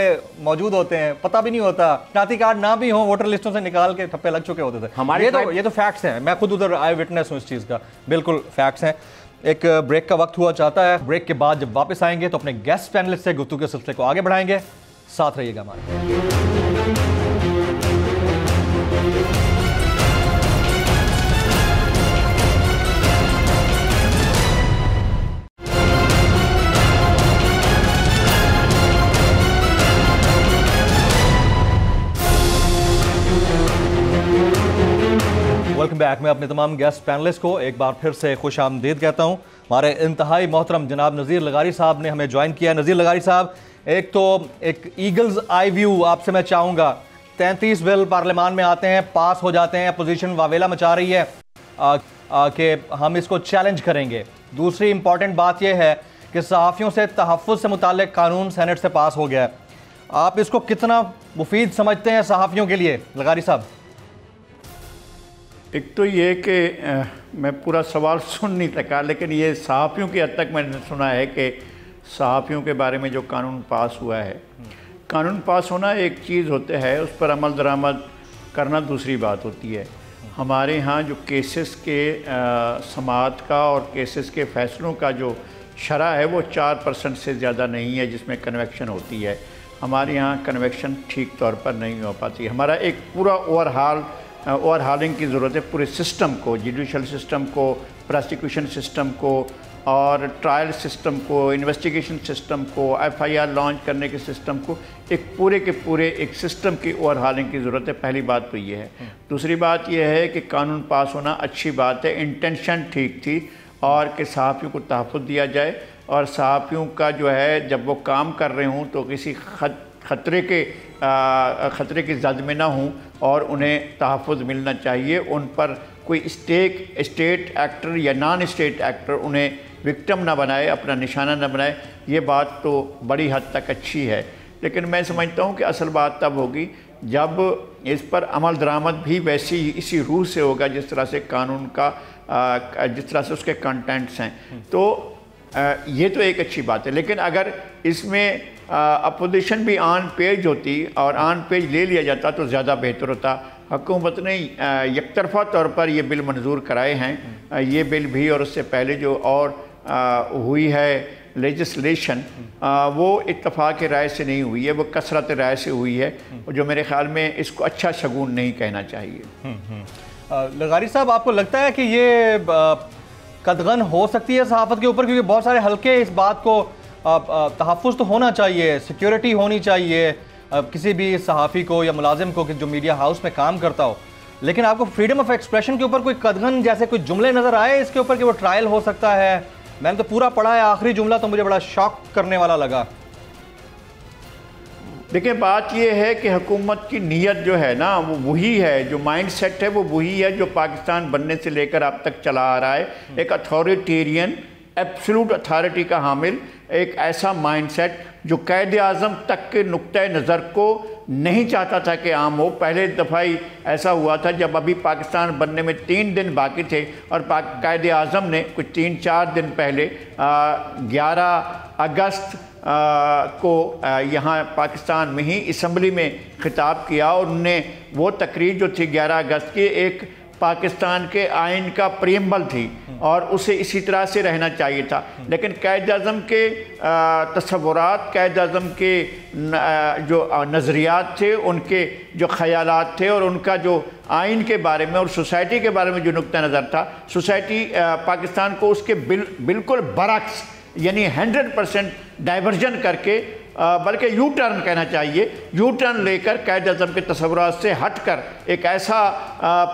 मौजूद होते हैं, पता भी नहीं होता, शनाख्ती कार्ड ना भी हो वोटर लिस्टों से निकाल के ठप्पे लग चुके होते थे।
हमारे
ये तो फैक्ट्स हैं, मैं खुद उधर आई विटनेस हूँ इस चीज़ का, बिल्कुल फैक्ट्स हैं। एक ब्रेक का वक्त हुआ चाहता है, ब्रेक के बाद जब वापस आएंगे तो अपने गेस्ट पैनलिस्ट से गुफ्तगू के सिलसिले को आगे बढ़ाएंगे, साथ रहिएगा हमारे। Welcome back. मैं अपने तमाम गेस्ट पैनलिस्ट को एक बार फिर से खुश आमदीद कहता हूँ। हमारे इंतहाई मोहतरम जनाब नज़ीर लगारी साहब ने हमें ज्वाइन किया। नज़ीर लगारी साहब, एक ईगल्स आई व्यू आपसे मैं चाहूँगा। 33 बिल पार्लियामान में आते हैं, पास हो जाते हैं, अपोजिशन वावेला मचा रही है कि हम इसको चैलेंज करेंगे। दूसरी इंपॉर्टेंट बात यह है कि सहाफ़ियों से तहफ़्फ़ुज़ से मुताल्लिक़ कानून सेनेट से पास हो गया है। आप इसको कितना मुफीद समझते हैं सहाफ़ियों के लिए, लगारी साहब?
एक तो ये कि मैं पूरा सवाल सुन नहीं सका, लेकिन ये सहाफ़ियों की हद तक मैंने सुना है कि सहाफ़ियों के बारे में जो कानून पास हुआ है, कानून पास होना एक चीज़ होते है, उस पर अमल दरामद करना दूसरी बात होती है। हमारे यहाँ जो केसेस के समाअत का और केसेस के फ़ैसलों का जो शरह है वो 4% से ज़्यादा नहीं है जिसमें कन्वेक्शन होती है। हमारे यहाँ कन्वेक्शन ठीक तौर पर नहीं हो पाती। हमारा एक पूरा ओवरहालिंग की ज़रूरत है पूरे सिस्टम को, जुडिशल सिस्टम को, प्रोसिक्यूशन सिस्टम को और ट्रायल सिस्टम को, इन्वेस्टिगेशन सिस्टम को, FIR लॉन्च करने के सिस्टम को, एक पूरे के पूरे एक सिस्टम की ओवरहालिंग की ज़रूरत है। पहली बात तो ये है। दूसरी बात यह है कि कानून पास होना अच्छी बात है, इंटेंशन ठीक थी, और कि सहाफ़ियों को तहफ़्फ़ुज़ दिया जाए और सहाफ़ियों का जो है जब वो काम कर रहे हों तो किसी ख़तरे की जद में ना हों और उन्हें तहफ़्फ़ुज़ मिलना चाहिए। उन पर कोई स्टेट एक्टर या नॉन स्टेट एक्टर उन्हें विक्टिम ना बनाए, अपना निशाना ना बनाए। ये बात तो बड़ी हद तक अच्छी है, लेकिन मैं समझता हूँ कि असल बात तब होगी जब इस पर अमल दरामद भी वैसी इसी रूह से होगा जिस तरह से कानून का जिस तरह से उसके कंटेंट्स हैं। तो ये तो एक अच्छी बात है, लेकिन अगर इसमें अपोजिशन भी ऑन पेज होती और ऑन पेज ले लिया जाता तो ज़्यादा बेहतर होता। हुकूमत ने यकतरफ़ा तौर पर ये बिल मंजूर कराए हैं, ये बिल भी और उससे पहले जो और हुई है लेजिस्लेशन, वो इत्तफ़ाक़ राय से नहीं हुई है, वो कसरत राय से हुई है, जो मेरे ख़्याल में इसको अच्छा शगुन नहीं कहना चाहिए।
लगारी साहब, आपको लगता है कि ये कदगन हो सकती है सहाफ़त के ऊपर? क्योंकि बहुत सारे हल्के इस बात को तहफ़्फ़ुज़ तो होना चाहिए, सिक्योरिटी होनी चाहिए किसी भी सहाफ़ी को या मुलाजिम को कि जो मीडिया हाउस में काम करता हो, लेकिन आपको फ्रीडम ऑफ एक्सप्रेशन के ऊपर कोई कदगन जैसे कोई जुमले नज़र आए इसके ऊपर कि वो ट्रायल हो सकता है? मैंने तो पूरा पढ़ा है, आखिरी जुमला तो मुझे बड़ा शॉक करने वाला लगा।
देखिए, बात यह है कि हुकूमत की नीयत जो है ना वो वही है, जो माइंड सेट है वो वही है जो पाकिस्तान बनने से लेकर अब तक चला आ रहा है। एक अथॉरिटेरियन एब्सोल्यूट अथॉरिटी का हामिल एक ऐसा माइंडसेट जो कैद आज़म तक के नुक्ते नज़र को नहीं चाहता था कि आम हो। पहले दफ़ा ही ऐसा हुआ था जब अभी पाकिस्तान बनने में 3 दिन बाकी थे और कैद आज़म ने कुछ 3-4 दिन पहले 11 अगस्त को यहाँ पाकिस्तान में ही असम्बली में खिताब किया और उनने वो तकरीर जो थी 11 अगस्त की एक पाकिस्तान के आइन का प्रीएम्बल थी और उसे इसी तरह से रहना चाहिए था। लेकिन कैद आज़म के तस्वुरात, कैद आज़म के जो नज़रियात थे, उनके जो ख़यालात थे और उनका जो आइन के बारे में और सोसाइटी के बारे में जो नुक्ता नज़र था, सोसाइटी पाकिस्तान को उसके बिल्कुल बरअक्स यानी 100% डाइवर्जन करके बल्कि यू टर्न कहना चाहिए, यू टर्न लेकर कैद आज़म के तस्वुरात से हटकर एक ऐसा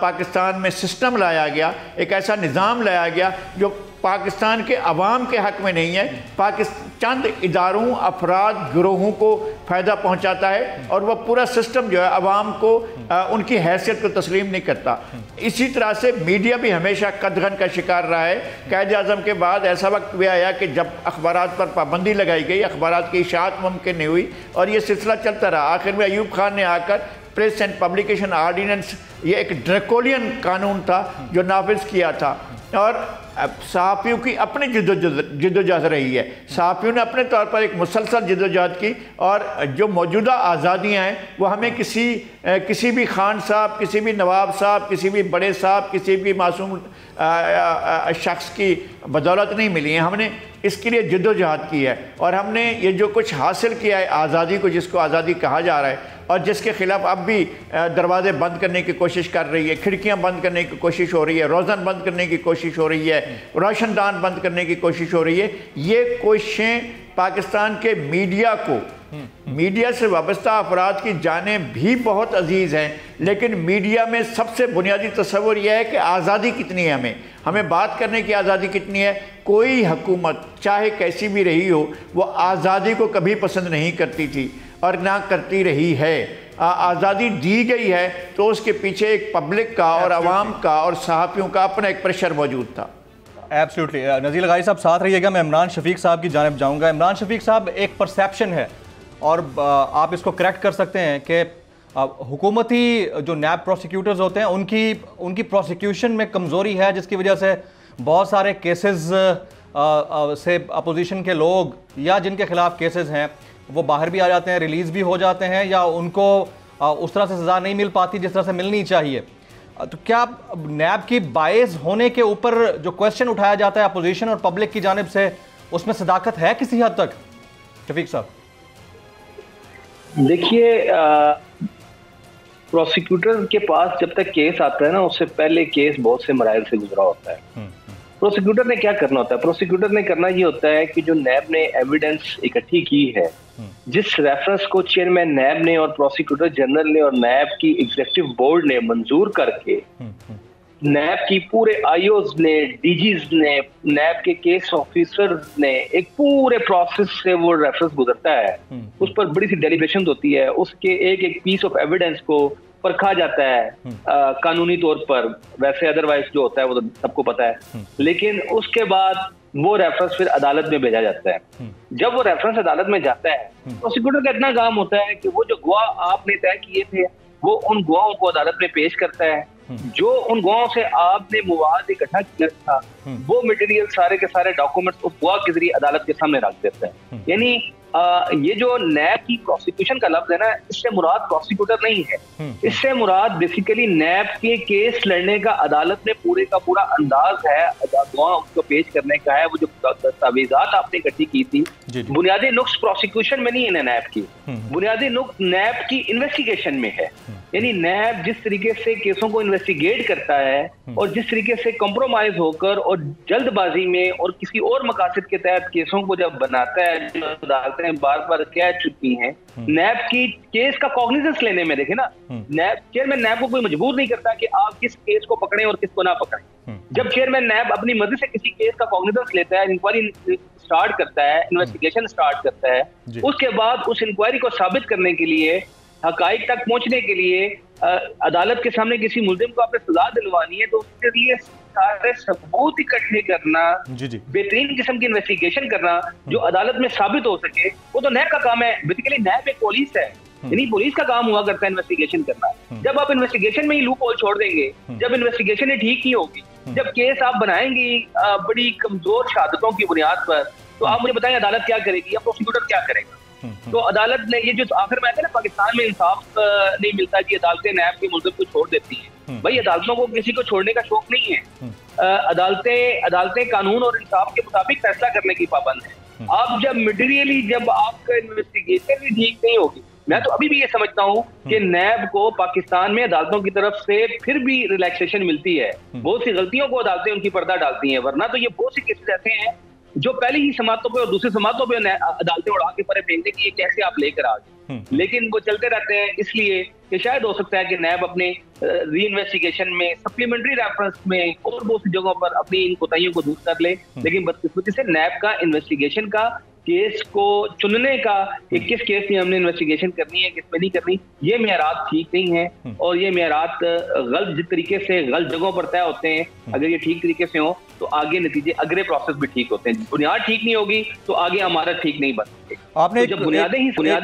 पाकिस्तान में सिस्टम लाया गया, एक ऐसा निज़ाम लाया गया जो पाकिस्तान के अवाम के हक़ में नहीं है, चंद इदारों, अफराद, गिरोहों को फ़ायदा पहुंचाता है और वह पूरा सिस्टम जो है अवाम को उनकी हैसियत को तस्लीम नहीं करता। इसी तरह से मीडिया भी हमेशा कदगन का शिकार रहा है। कैद आज़म के बाद ऐसा वक्त भी आया कि जब अखबारात पर पाबंदी लगाई गई, अखबारात की इशाअत मुमकिन नहीं हुई और ये सिलसिला चलता रहा। आखिर में अयूब खान ने आकर प्रेस एंड पब्लिकेशन आर्डिनेंस, ये एक ड्रैकोलियन कानून था जो नाफिज किया था और सहाफ़ियों की अपनी जिद्दोजहद रही है। सहाफ़ियों ने अपने तौर पर एक मुसलसल जिद्दोजहद की, और जो मौजूदा आज़ादियाँ हैं वो हमें किसी भी खान साहब, किसी भी नवाब साहब, किसी भी बड़े साहब, किसी भी मासूम शख्स की बदौलत नहीं मिली हैं। हमने इसके लिए जिद्दोजहद की है, और हमने ये जो कुछ हासिल किया है आज़ादी को, जिसको आज़ादी कहा जा रहा है, और जिसके ख़िलाफ़ अब भी दरवाज़े बंद करने की कोशिश कर रही है, खिड़कियां बंद करने की कोशिश हो रही है, रोज़न बंद करने की कोशिश हो रही है, रोशनदान बंद करने की कोशिश हो रही है। ये कोशिशें पाकिस्तान के मीडिया को, मीडिया से वाबस्ता अफराद की जानें भी बहुत अजीज़ हैं, लेकिन मीडिया में सबसे बुनियादी तस्वुर यह है कि आज़ादी कितनी है, हमें बात करने की आज़ादी कितनी है। कोई हुकूमत चाहे कैसी भी रही हो, वो आज़ादी को कभी पसंद नहीं करती थी और ना करती रही है। आज़ादी दी गई है तो उसके पीछे एक पब्लिक का और आवाम का और सहाफ़ियों का अपना एक प्रेशर मौजूद था।
एब्सोल्युटली। नज़ीर लगाई साहब साथ रहिएगा, मैं इमरान शफीक साहब की जानिब जाऊंगा। इमरान शफीक साहब, एक परसेप्शन है और आप इसको करेक्ट कर सकते हैं कि हुकूमती जो नैब प्रोसिक्यूटर्स होते हैं उनकी प्रोसिक्यूशन में कमज़ोरी है, जिसकी वजह से बहुत सारे केसेस से अपोजिशन के लोग या जिनके खिलाफ केसेस हैं वो बाहर भी आ जाते हैं, रिलीज़ भी हो जाते हैं, या उनको उस तरह से सज़ा नहीं मिल पाती जिस तरह से मिलनी चाहिए। तो क्या नैब की बायस होने के ऊपर जो क्वेश्चन उठाया जाता है अपोजिशन और पब्लिक की जानिब से, उसमें सदाकत है किसी हद तक? शफीक साहब
देखिए, प्रोसिक्यूटर के पास जब तक केस आता है ना, उससे पहले केस बहुत से मराइल से गुजरा होता है। प्रोसिक्यूटर ने क्या करना होता है? प्रोसिक्यूटर ने करना ये होता है कि जो नैब ने एविडेंस इकट्ठी की है, जिस रेफरेंस को चेयरमैन नैब ने और प्रोसिक्यूटर जनरल ने और नैब की एग्जीक्यूटिव बोर्ड ने मंजूर करके, नैब की पूरे आईओज ने, डीजीज ने, नैब के केस ऑफिसर्स ने, एक पूरे प्रोसेस से वो रेफरेंस गुजरता है, उस पर बड़ी सी डेलिब्रेशन होती है, उसके एक एक पीस ऑफ एविडेंस को परखा जाता है कानूनी तौर पर। वैसे अदरवाइज जो होता है वो तो सबको पता है, लेकिन उसके बाद वो रेफरेंस फिर अदालत में भेजा जाता है। जब वो रेफरेंस अदालत में जाता है, प्रोसिक्यूटर का इतना काम होता है कि वो जो गवाह आपने तय किए थे वो उन गवाहों को अदालत में पेश करता है। जो उन गवाहों से आपने मुवाद इकट्ठा किया था, वो मटेरियल सारे के सारे डॉक्यूमेंट्स उस गवाह के जरिए अदालत के सामने रख देता है। यानी ये जो नैब की प्रोसिक्यूशन का लफ्ज है ना, इससे मुराद प्रोसिक्यूटर नहीं है, इससे मुराद बेसिकली नैब के केस लड़ने का अदालत में पूरे का पूरा अंदाज है, गवाह उसको पेश करने का है। वो जो दस्तावेजात आपने इकट्ठी की थी, बुनियादी नुक्स प्रोसिक्यूशन में नहीं है नैब की, बुनियादी नुक्स नैब की इन्वेस्टिगेशन में है। यानी नैब जिस तरीके से केसों को इन्वेस्टिगेट करता है और जिस तरीके से कॉम्प्रोमाइज होकर और जल्दबाजी में और किसी और मकासद के तहत केसों को जब बनाता है, जो अदालतें बार बार कह चुकी हैं, नैब की केस का कॉग्निजेंस लेने में देखे ना, नैब चेयरमैन नैब को कोई मजबूर नहीं करता कि आप किस केस को पकड़ें और किसको ना पकड़ें। जब चेयरमैन नैब अपनी मर्जी से किसी केस का कॉग्निजेंस लेता है, इंक्वायरी स्टार्ट करता है, इन्वेस्टिगेशन स्टार्ट करता है, उसके बाद उस इंक्वायरी को साबित करने के लिए, हकाइक तक पहुंचने के लिए अदालत के सामने किसी मुल्जिम को आपने सजा दिलवानी है, तो उसके लिए सारे सबूत इकट्ठे करना, बेहतरीन किस्म की इन्वेस्टिगेशन करना जो अदालत में साबित हो सके, वो तो नैब का काम है। बेसिकली नैब एक पुलिस है, यानी पुलिस का काम हुआ करता है इन्वेस्टिगेशन करना। जब आप इन्वेस्टिगेशन में ही लूप होल छोड़ देंगे, जब इन्वेस्टिगेशन ही ठीक नहीं होगी, जब केस आप बनाएंगी बड़ी कमजोर शहादतों की बुनियाद पर, तो आप मुझे बताएं अदालत क्या करेगी या प्रोसिक्यूटर क्या करेगा? तो अदालत ने ये जो आखिर में ना, पाकिस्तान में इंसाफ नहीं मिलता कि अदालतें नैब के मुल्जिम को छोड़ देती हैं। भाई अदालतों को किसी को छोड़ने का शौक नहीं है। अदालतें कानून और इंसाफ के मुताबिक फैसला करने की पाबंद है। आप जब मटेरियली जब आपका इन्वेस्टिगेशन भी ठीक नहीं होगी, मैं तो अभी भी ये समझता हूँ कि नैब को पाकिस्तान में अदालतों की तरफ से फिर भी रिलैक्सेशन मिलती है। बहुत सी गलतियों को अदालतें उनकी पर्दा डालती हैं, वरना तो ये बहुत सी केसेस ऐसे हैं जो पहली ही समातों पे और दूसरी समातों पे अदालतें उड़ा के परे फेंकने की कैसे आप लेकर आ गए, लेकिन वो चलते रहते हैं। इसलिए कि शायद हो सकता है कि नैब अपने री इन्वेस्टिगेशन में, सप्लीमेंट्री रेफरेंस में और बहुत सी जगहों पर अपनी इन कोताहियों को दूर कर ले, लेकिन बदकिस्मती से नैब का इन्वेस्टिगेशन का, केस को चुनने का कि किस केस में हमने इन्वेस्टिगेशन करनी है, किस में नहीं करनी, ये मेयारात ठीक नहीं है। और ये मेयारात गलत जिस तरीके से गलत जगहों पर तय होते हैं, अगर ये ठीक तरीके से हो तो आगे नतीजे, अगले प्रोसेस भी ठीक होते हैं। बुनियाद ठीक नहीं होगी तो आगे हमारा ठीक नहीं बन सकेगा।
आपने
तो जब बुनियादें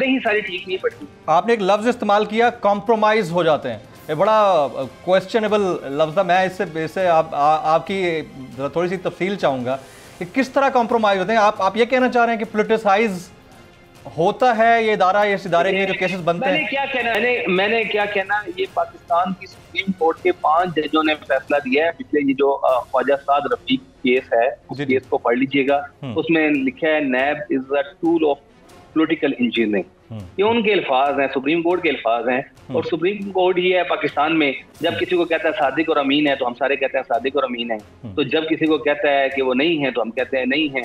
ही सारी ठीक नहीं पड़ती।
आपने एक लफ्ज इस्तेमाल किया, कॉम्प्रोमाइज हो जाते हैं। ये बड़ा क्वेश्चनेबल लफ्ज़ है। मैं इससे आपकी थोड़ी सी तफसील चाहूँगा कि किस तरह कॉम्प्रोमाइज़ होते हैं। आप ये कहना चाह रहे हैं कि पोलिटिसाइज होता है ये इदारा, इस इदारे के जो केसेस बनते हैं?
मैंने क्या कहना, ये पाकिस्तान की सुप्रीम कोर्ट के 5 जजों ने फैसला दिया है। पिछले ये जो ख्वाजा साद रफीक केस है, उस केस को पढ़ लीजिएगा। उसमें लिखा है NAB is a tool of political engineering. ये उनके अल्फाज हैं, सुप्रीम कोर्ट के अल्फाज हैं। और सुप्रीम कोर्ट ही है पाकिस्तान में, जब किसी को कहता है सादिक और अमीन है तो हम सारे कहते हैं सादिक और अमीन है, तो जब किसी को कहता है कि वो नहीं है तो हम कहते हैं नहीं है।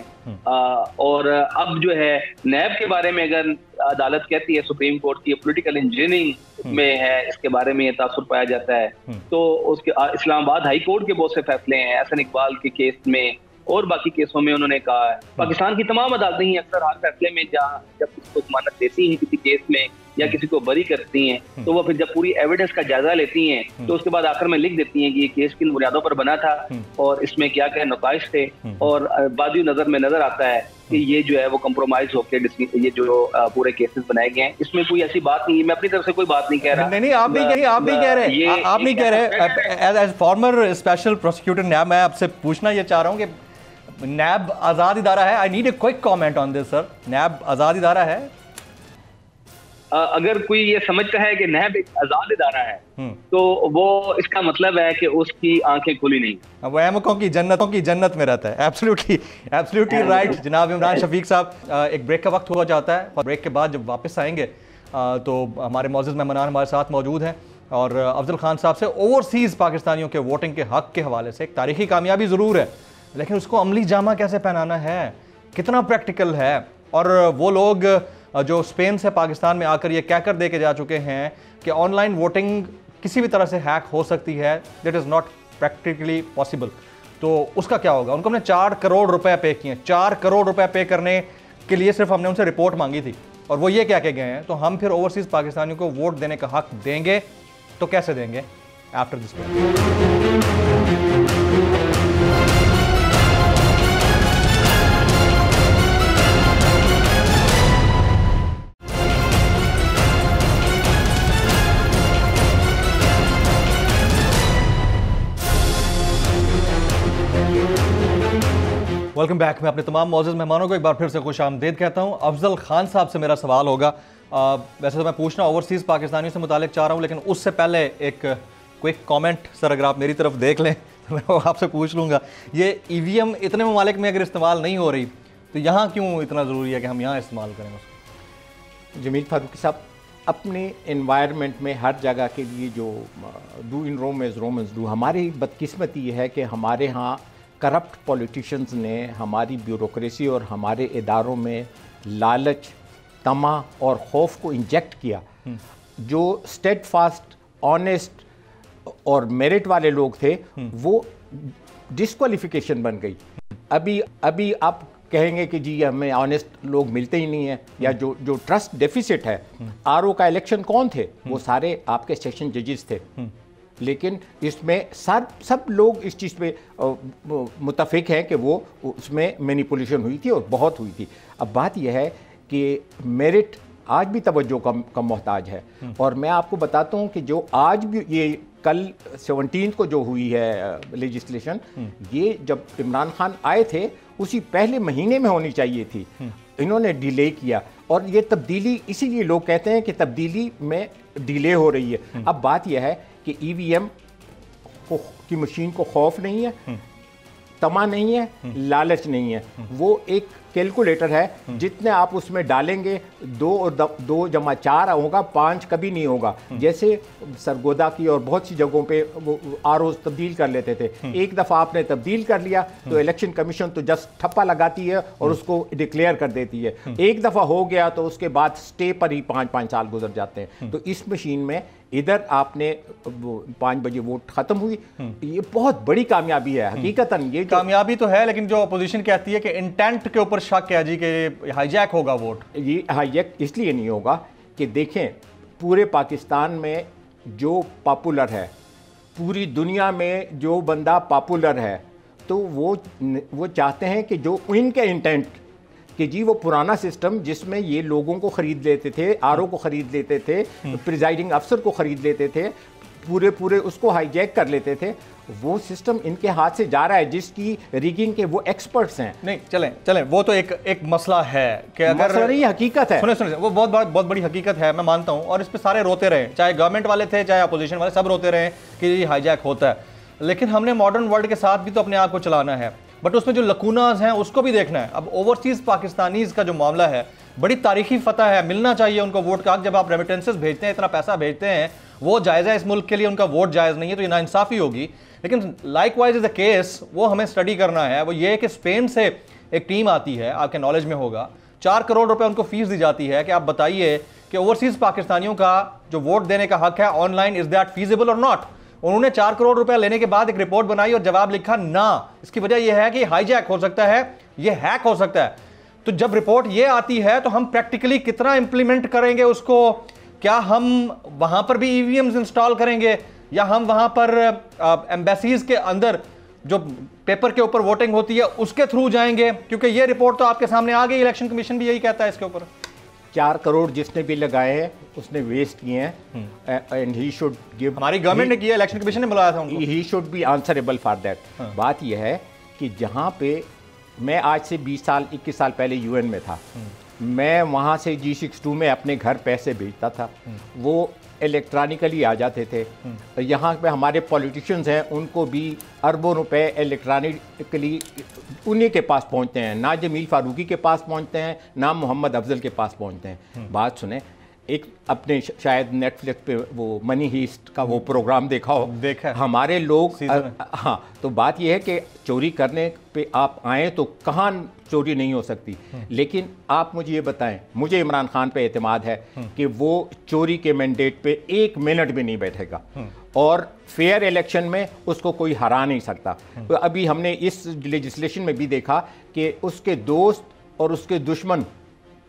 और अब जो है नैब के बारे में अगर अदालत कहती है सुप्रीम कोर्ट की पॉलिटिकल इंजीनियरिंग में है, इसके बारे में तासुर पाया जाता है, तो उसके इस्लामाबाद हाई कोर्ट के बहुत से फैसले हैं एहसन इकबाल के केस में और बाकी केसों में उन्होंने कहा है। पाकिस्तान की तमाम अदालतें ही अक्सर हर फैसले में जब किसी को जमानत देती हैं किसी केस में या किसी को बरी करती हैं, तो वो फिर जब पूरी एविडेंस का जायजा लेती हैं तो उसके बाद आखिर में लिख देती हैं कि ये केस किन बुनियादों पर बना था और इसमें क्या क्या नुकाइश थे। और बादी नजर में नजर आता है कि ये जो है वो कंप्रोमाइज होकर ये जो पूरे केसेस बनाए गए हैं, इसमें कोई ऐसी बात नहीं है। मैं अपनी तरफ से कोई बात नहीं कह रहा।
नहीं, आप नहीं कह रहे। एज फॉर्मर स्पेशल प्रोसिक्यूटर नैब, मैं आपसे पूछना ये चाह रहा हूँ कि नैब आजाद इदारा है? I need a quick comment on this sir. NAB आजाद इदारा है?
अगर कोई ये समझता है कि नैब एक आजाद इदारा है तो वो इसका मतलब है कि उसकी आंखें खुली नहीं।
वो अहमकों की जन्नत में रहता है। एब्सोल्युटली राइट जनाब इमरान शफीक साहब। एक ब्रेक का वक्त हो जाता है और ब्रेक के बाद जब वापस आएंगे तो हमारे मौजूद मेहमान हमारे साथ मौजूद हैं और अफजल खान साहब से ओवरसीज़ पाकिस्तानियों के वोटिंग के हक के हवाले से एक तारीखी कामयाबी ज़रूर है, लेकिन उसको अमली जामा कैसे पहनाना है, कितना प्रैक्टिकल है। और वो लोग जो स्पेन से पाकिस्तान में आकर ये कहकर दे के जा चुके हैं कि ऑनलाइन वोटिंग किसी भी तरह से हैक हो सकती है, that is not practically possible, तो उसका क्या होगा? उनको हमने 4 करोड़ रुपए पे किए। 4 करोड़ रुपए पे करने के लिए सिर्फ हमने उनसे रिपोर्ट मांगी थी और वो ये कह के गए हैं। तो हम फिर ओवरसीज़ पाकिस्तानियों को वोट देने का हक देंगे तो कैसे देंगे? After this welcome back. मैं अपने तमाम मौजूद मेहमानों को एक बार फिर से खुश आमदीद कहता हूँ। अफजल खान साहब से मेरा सवाल होगा। वैसे तो मैं पूछना ओवरसीज़ पाकिस्तानियों से मुतालिक चाह रहा हूँ, लेकिन उससे पहले एक क्विक कमेंट सर अगर आप मेरी तरफ देख लें तो मैं आपसे पूछ लूँगा, ये EVM इतने ममालिक में अगर इस्तेमाल नहीं हो रही तो यहाँ क्यों इतना ज़रूरी है कि हम यहाँ इस्तेमाल करें उसको?
जमील फारूकी साहब, अपने इन्वायरमेंट में हर जगह के लिए जो do in Rome as Romans do, हमारी बदकिस्मती ये है कि हमारे यहाँ करप्ट पॉलिटिशियंस ने हमारी ब्यूरोक्रेसी और इदारों इदारों में लालच, तमा और खौफ को इंजेक्ट किया। जो स्टेडफास्ट, ऑनेस्ट और मेरिट वाले लोग थे वो डिस्क्वालिफिकेशन बन गई। अभी आप कहेंगे कि जी हमें ऑनेस्ट लोग मिलते ही नहीं है, या जो ट्रस्ट डेफिसिट है। RO का इलेक्शन कौन थे? वो सारे आपके सेशन जजेस थे, लेकिन इसमें सब लोग इस चीज़ पे मुत्तफिक हैं कि वो उसमें मैनिपुलेशन हुई थी और बहुत हुई थी। अब बात यह है कि मेरिट आज भी तवज्जो का मोहताज है। और मैं आपको बताता हूँ कि जो आज भी ये कल 17 को जो हुई है लेजिस्लेशन, ये जब इमरान खान आए थे उसी पहले महीने में होनी चाहिए थी, इन्होंने डिले किया। और ये तब्दीली, इसीलिए लोग कहते हैं कि तब्दीली में डिले हो रही है। अब बात यह है कि EVM की मशीन को खौफ नहीं है, तमा नहीं है, लालच नहीं है। वो एक कैलकुलेटर है, जितने आप उसमें डालेंगे 2 और 2 जमा 4 होगा, 5 कभी नहीं होगा। जैसे सरगोदा की और बहुत सी जगहों पे वो ROs तब्दील कर लेते थे। एक दफ़ा आपने तब्दील कर लिया तो इलेक्शन कमीशन तो जस्ट ठप्पा लगाती है और उसको डिक्लेयर कर देती है। एक दफ़ा हो गया तो उसके बाद स्टे पर ही 5-5 साल गुजर जाते हैं। तो इस मशीन में इधर आपने 5 बजे वोट खत्म हुई, ये बहुत बड़ी कामयाबी है। हकीकतन ये
कामयाबी तो है, लेकिन जो अपोजिशन कहती है कि इंटेंट के ऊपर शक है जी कि हाईजैक होगा वोट।
ये हाईजैक इसलिए नहीं होगा कि देखें, पूरे पाकिस्तान में जो पॉपुलर है, पूरी दुनिया में जो बंदा पॉपुलर है, तो वो चाहते हैं कि जो इनके इंटेंट कि जी वो पुराना सिस्टम जिसमें ये लोगों को ख़रीद लेते थे, RO को ख़रीद लेते थे, प्रिजाइडिंग अफसर को ख़रीद लेते थे, पूरे उसको हाईजैक कर लेते थे, वो सिस्टम इनके हाथ से जा रहा है, जिसकी रिगिंग के वो एक्सपर्ट्स हैं।
नहीं चलें वो तो एक मसला है कि अगर
ये हकीकत है,
सुने वो बहुत बड़ी हकीकत है, मैं मानता हूं, और इस पे सारे रोते रहे, चाहे गवर्नमेंट वाले थे चाहे अपोजिशन वाले, सब रोते रहे कि ये हाईजैक होता है। लेकिन हमने मॉडर्न वर्ल्ड के साथ भी तो अपने आप को चलाना है, बट उसमें जो लकूनाज हैं उसको भी देखना है। अब ओवरसीज पाकिस्तानीज का जो मामला है, बड़ी तारीखी फतह है, मिलना चाहिए उनको वोट का। जब आप रेमिटेंसेस भेजते हैं, इतना पैसा भेजते हैं, वो जायज़ है इस मुल्क के लिए, उनका वोट जायज़ नहीं है, तो ये नाइंसाफ़ी होगी। लेकिन लाइकवाइज इज द केस, वो हमें स्टडी करना है। वो ये है कि स्पेन से एक टीम आती है, आपके नॉलेज में होगा, 4 करोड़ रुपए उनको फीस दी जाती है कि आप बताइए कि ओवरसीज पाकिस्तानियों का जो वोट देने का हक है ऑनलाइन, इज दैट फीजिबल और नॉट। उन्होंने 4 करोड़ रुपए लेने के बाद एक रिपोर्ट बनाई और जवाब लिखा ना। इसकी वजह यह है कि हाईजैक हो सकता है, ये हैक हो सकता है। तो जब रिपोर्ट ये आती है तो हम प्रैक्टिकली कितना इंप्लीमेंट करेंगे उसको? क्या हम वहां पर भी ईवीएम्स इंस्टॉल करेंगे, या हम वहां पर एम्बेसीज के अंदर जो पेपर के ऊपर वोटिंग होती है उसके थ्रू जाएंगे? क्योंकि ये रिपोर्ट तो आपके सामने आ गई, इलेक्शन कमीशन भी यही कहता है इसके ऊपर।
4 करोड़ जिसने भी लगाए हैं उसने वेस्ट किए हैं, एंड ही शुड गिव।
हमारी गवर्नमेंट ने किया, इलेक्शन कमीशन ने बुलाया था उनको।
He should be answerable for that. बात यह है कि जहां पे मैं आज से 21 साल पहले यूएन में था, मैं वहां से G62 में अपने घर पैसे भेजता था, वो इलेक्ट्रॉनिकली आ जाते थे। यहाँ पे हमारे पॉलिटिशियंस हैं, उनको भी अरबों रुपए इलेक्ट्रॉनिकली उन्हीं के पास पहुँचते हैं, ना जमील फारूकी के पास पहुँचते हैं, ना मोहम्मद अफजल के पास पहुँचते हैं। बात सुने, एक अपने शायद नेटफ्लिक्स पे वो मनी हीस्ट का वो प्रोग्राम देखा हो,
देखा
हमारे लोग हाँ, तो बात यह है कि चोरी करने पे आप आए तो कहाँ चोरी नहीं हो सकती। लेकिन आप मुझे ये बताएं, मुझे इमरान खान पे एतमाद है कि वो चोरी के मैंडेट पे 1 मिनट भी नहीं बैठेगा, और फेयर इलेक्शन में उसको कोई हरा नहीं सकता। तो अभी हमने इस लेजिस्लेशन में भी देखा कि उसके दोस्त और उसके दुश्मन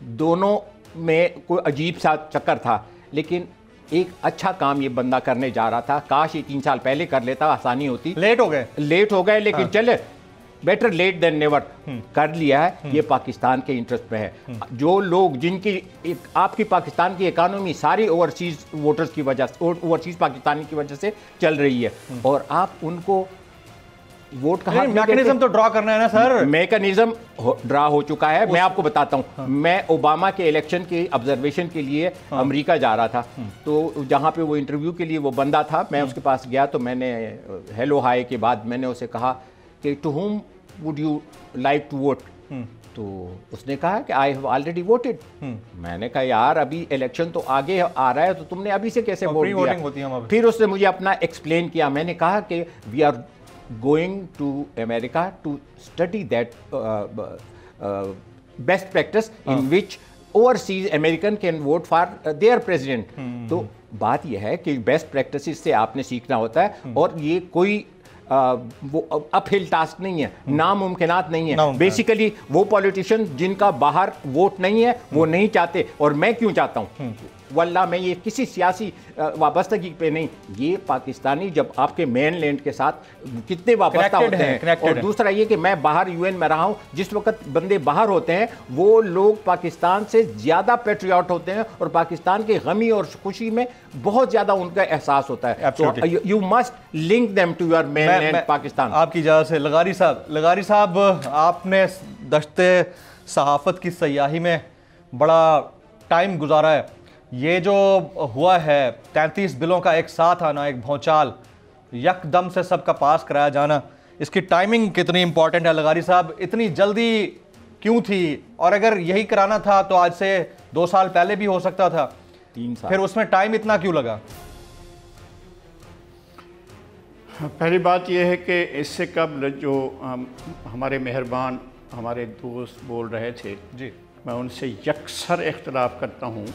दोनों में कोई अजीब सा चक्कर था, लेकिन एक अच्छा काम ये बंदा करने जा रहा था। काश ये 3 साल पहले कर लेता, आसानी होती। लेट हो गए लेकिन चले, बेटर लेट देन नेवर। कर लिया है, ये पाकिस्तान के इंटरेस्ट में है। जो लोग जिनकी आपकी पाकिस्तान की इकानमी सारी ओवरसीज वोटर्स की वजह से, ओवरसीज पाकिस्तानी की वजह से चल रही है, और आप उनको वोट का
मैकेनिज्म तो ड्रॉ करना है ना सर।
मैकेनिज्म ड्रा हो चुका है। मैं आपको बताता हूं, मैं ओबामा के इलेक्शन के ऑब्जर्वेशन के लिए अमेरिका जा रहा था, तो जहां पे वो इंटरव्यू के लिए वो बंदा था, मैं उसके पास गया, तो मैंने हेलो हाय के बाद मैंने उसे कहा कि to whom would you like to vote, तो उसने कहा कि आई हैव ऑलरेडी वोटेड। मैंने कहा यार अभी इलेक्शन तो आगे आ रहा है, तो तुमने अभी से कैसे वोट दिया? फिर उसने मुझे अपना एक्सप्लेन किया। मैंने कहा कि we are going to America to study that best practice in which overseas American can vote for their president। तो बात यह है कि बेस्ट प्रैक्टिसेस से आपने सीखना होता है, और ये कोई वो अपहिल टास्क नहीं है, नामुमकिनात नहीं है। बेसिकली वो पॉलिटिशियन जिनका बाहर वोट नहीं है वो नहीं चाहते, और मैं क्यों चाहता हूँ? वल्लाह मैं ये किसी सियासी वाबस्तगी पे नहीं, ये पाकिस्तानी जब आपके मेन लैंड के साथ कितने वाबस्ता होते हैं। और दूसरा ये कि मैं बाहर यूएन में रहा हूँ, जिस वक्त बंदे बाहर होते हैं वो लोग पाकिस्तान से ज़्यादा पेट्रियाट होते हैं, और पाकिस्तान के गमी और खुशी में बहुत ज़्यादा उनका एहसास होता है। तो you must link them to your mainland Pakistan.
आपकी इजाज़त से लगारी साहब, आपने दश्ते सहाफ़त की सयाही में बड़ा टाइम गुजारा है। ये जो हुआ है 33 बिलों का एक साथ आना, एक भौचाल, यकदम से सबका पास कराया जाना, इसकी टाइमिंग कितनी इंपॉर्टेंट है लगारी साहब? इतनी जल्दी क्यों थी? और अगर यही कराना था तो आज से 2 साल पहले भी हो सकता था,
3 साल,
फिर उसमें टाइम इतना क्यों लगा?
पहली बात यह है कि इससे कबल जो हमारे मेहरबान हमारे दोस्त बोल रहे थे जी, मैं उनसे यकसर इख्तलाफ करता हूँ,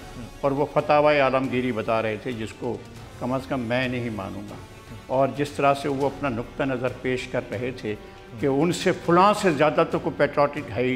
और वो फतावा आलमगीरी बता रहे थे जिसको कम अज़ कम मैं नहीं मानूंगा। और जिस तरह से वो अपना नुक्ता नज़र पेश कर रहे थे कि उनसे फ़लाँ से ज़्यादा तो कोई पेट्रोटिक है ही,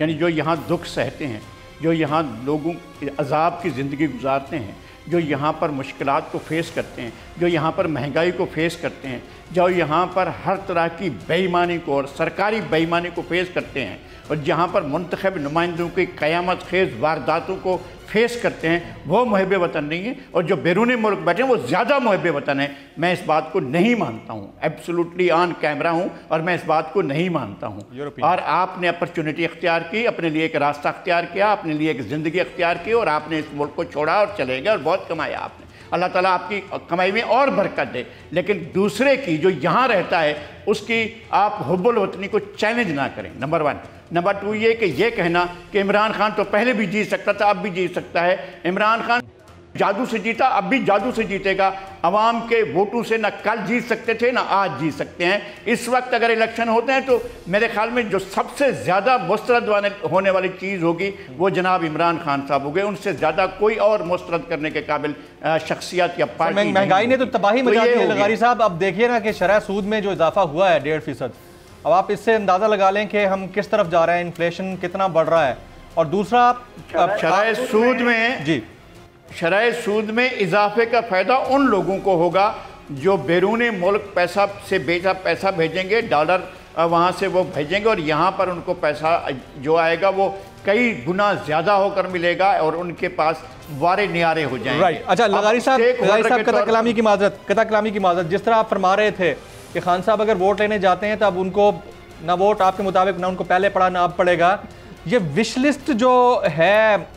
यानी जो यहाँ दुख सहते हैं, जो यहाँ लोगों अजाब की ज़िंदगी गुजारते हैं, जो यहाँ पर मुश्किलात को फ़ेस करते हैं, जो यहाँ पर महंगाई को फ़ेस करते हैं, जो यहाँ पर हर तरह की बेईमानी को और सरकारी बेईमानी को फ़ेस करते हैं, और जहाँ पर मुंतखब नुमाइंदों की क़यामत खेज़ वारदातों को फेस करते हैं वो मुहिब वतन नहीं है, और जो बैरूनी मुल्क बैठे हैं वो ज़्यादा मुहिब वतन है। मैं इस बात को नहीं मानता हूँ, एब्सोल्युटली ऑन कैमरा हूँ, और मैं इस बात को नहीं मानता हूँ। और आपने अपॉर्चुनिटी अख्तियार की, अपने लिए एक रास्ता अख्तियार किया, अपने लिए एक ज़िंदगी अख्तियार की, और आपने इस मुल्क को छोड़ा और चले गए और बहुत कमाया आपने। अल्लाह ताला आपकी कमाई में और बरकत दे, लेकिन दूसरे की जो यहाँ रहता है उसकी आप हुब्बुल वतनी को चैलेंज ना करें, नंबर 1। नंबर 2 ये कि ये कहना कि इमरान खान तो पहले भी जीत सकता था, अब भी जीत सकता है। इमरान खान जादू से जीता, अब भी जादू से जीतेगा। अवाम के वोटों से ना कल जीत सकते थे ना आज जीत सकते हैं। इस वक्त अगर इलेक्शन होते हैं तो मेरे ख्याल में जो सबसे ज़्यादा मुस्तरद होने वाली चीज़ होगी वो जनाब इमरान खान साहब हो गए। उनसे ज़्यादा कोई और मुस्तरद करने के काबिल शख्सियत या पार्टी।
महंगाई ने तो तबाही मचा दी है लगारी साहब। अब देखिए ना कि शरह सूद में जो इजाफा हुआ है 1.5%, अब आप इससे अंदाज़ा लगा लें कि हम किस तरफ जा रहे हैं, इन्फ्लेशन कितना बढ़ रहा है। और दूसरा
शरह सूद में
जी,
शरह सूद में इजाफे का फ़ायदा उन लोगों को होगा जो बैरून मुल्क पैसा भेजेंगे, डॉलर वहाँ से वो भेजेंगे, और यहाँ पर उनको पैसा जो आएगा वो कई गुना ज़्यादा होकर मिलेगा और उनके पास वारे न्यारे हो जाएंगे।
राइट। अच्छा लगारी साहब कता कलामी की माजरत, जिस तरह आप फरमा रहे थे कि खान साहब अगर वोट लेने जाते हैं तब उनको ना वोट आपके मुताबिक ना उनको पहले पड़ा ना अब पड़ेगा, ये विश लिस्ट जो है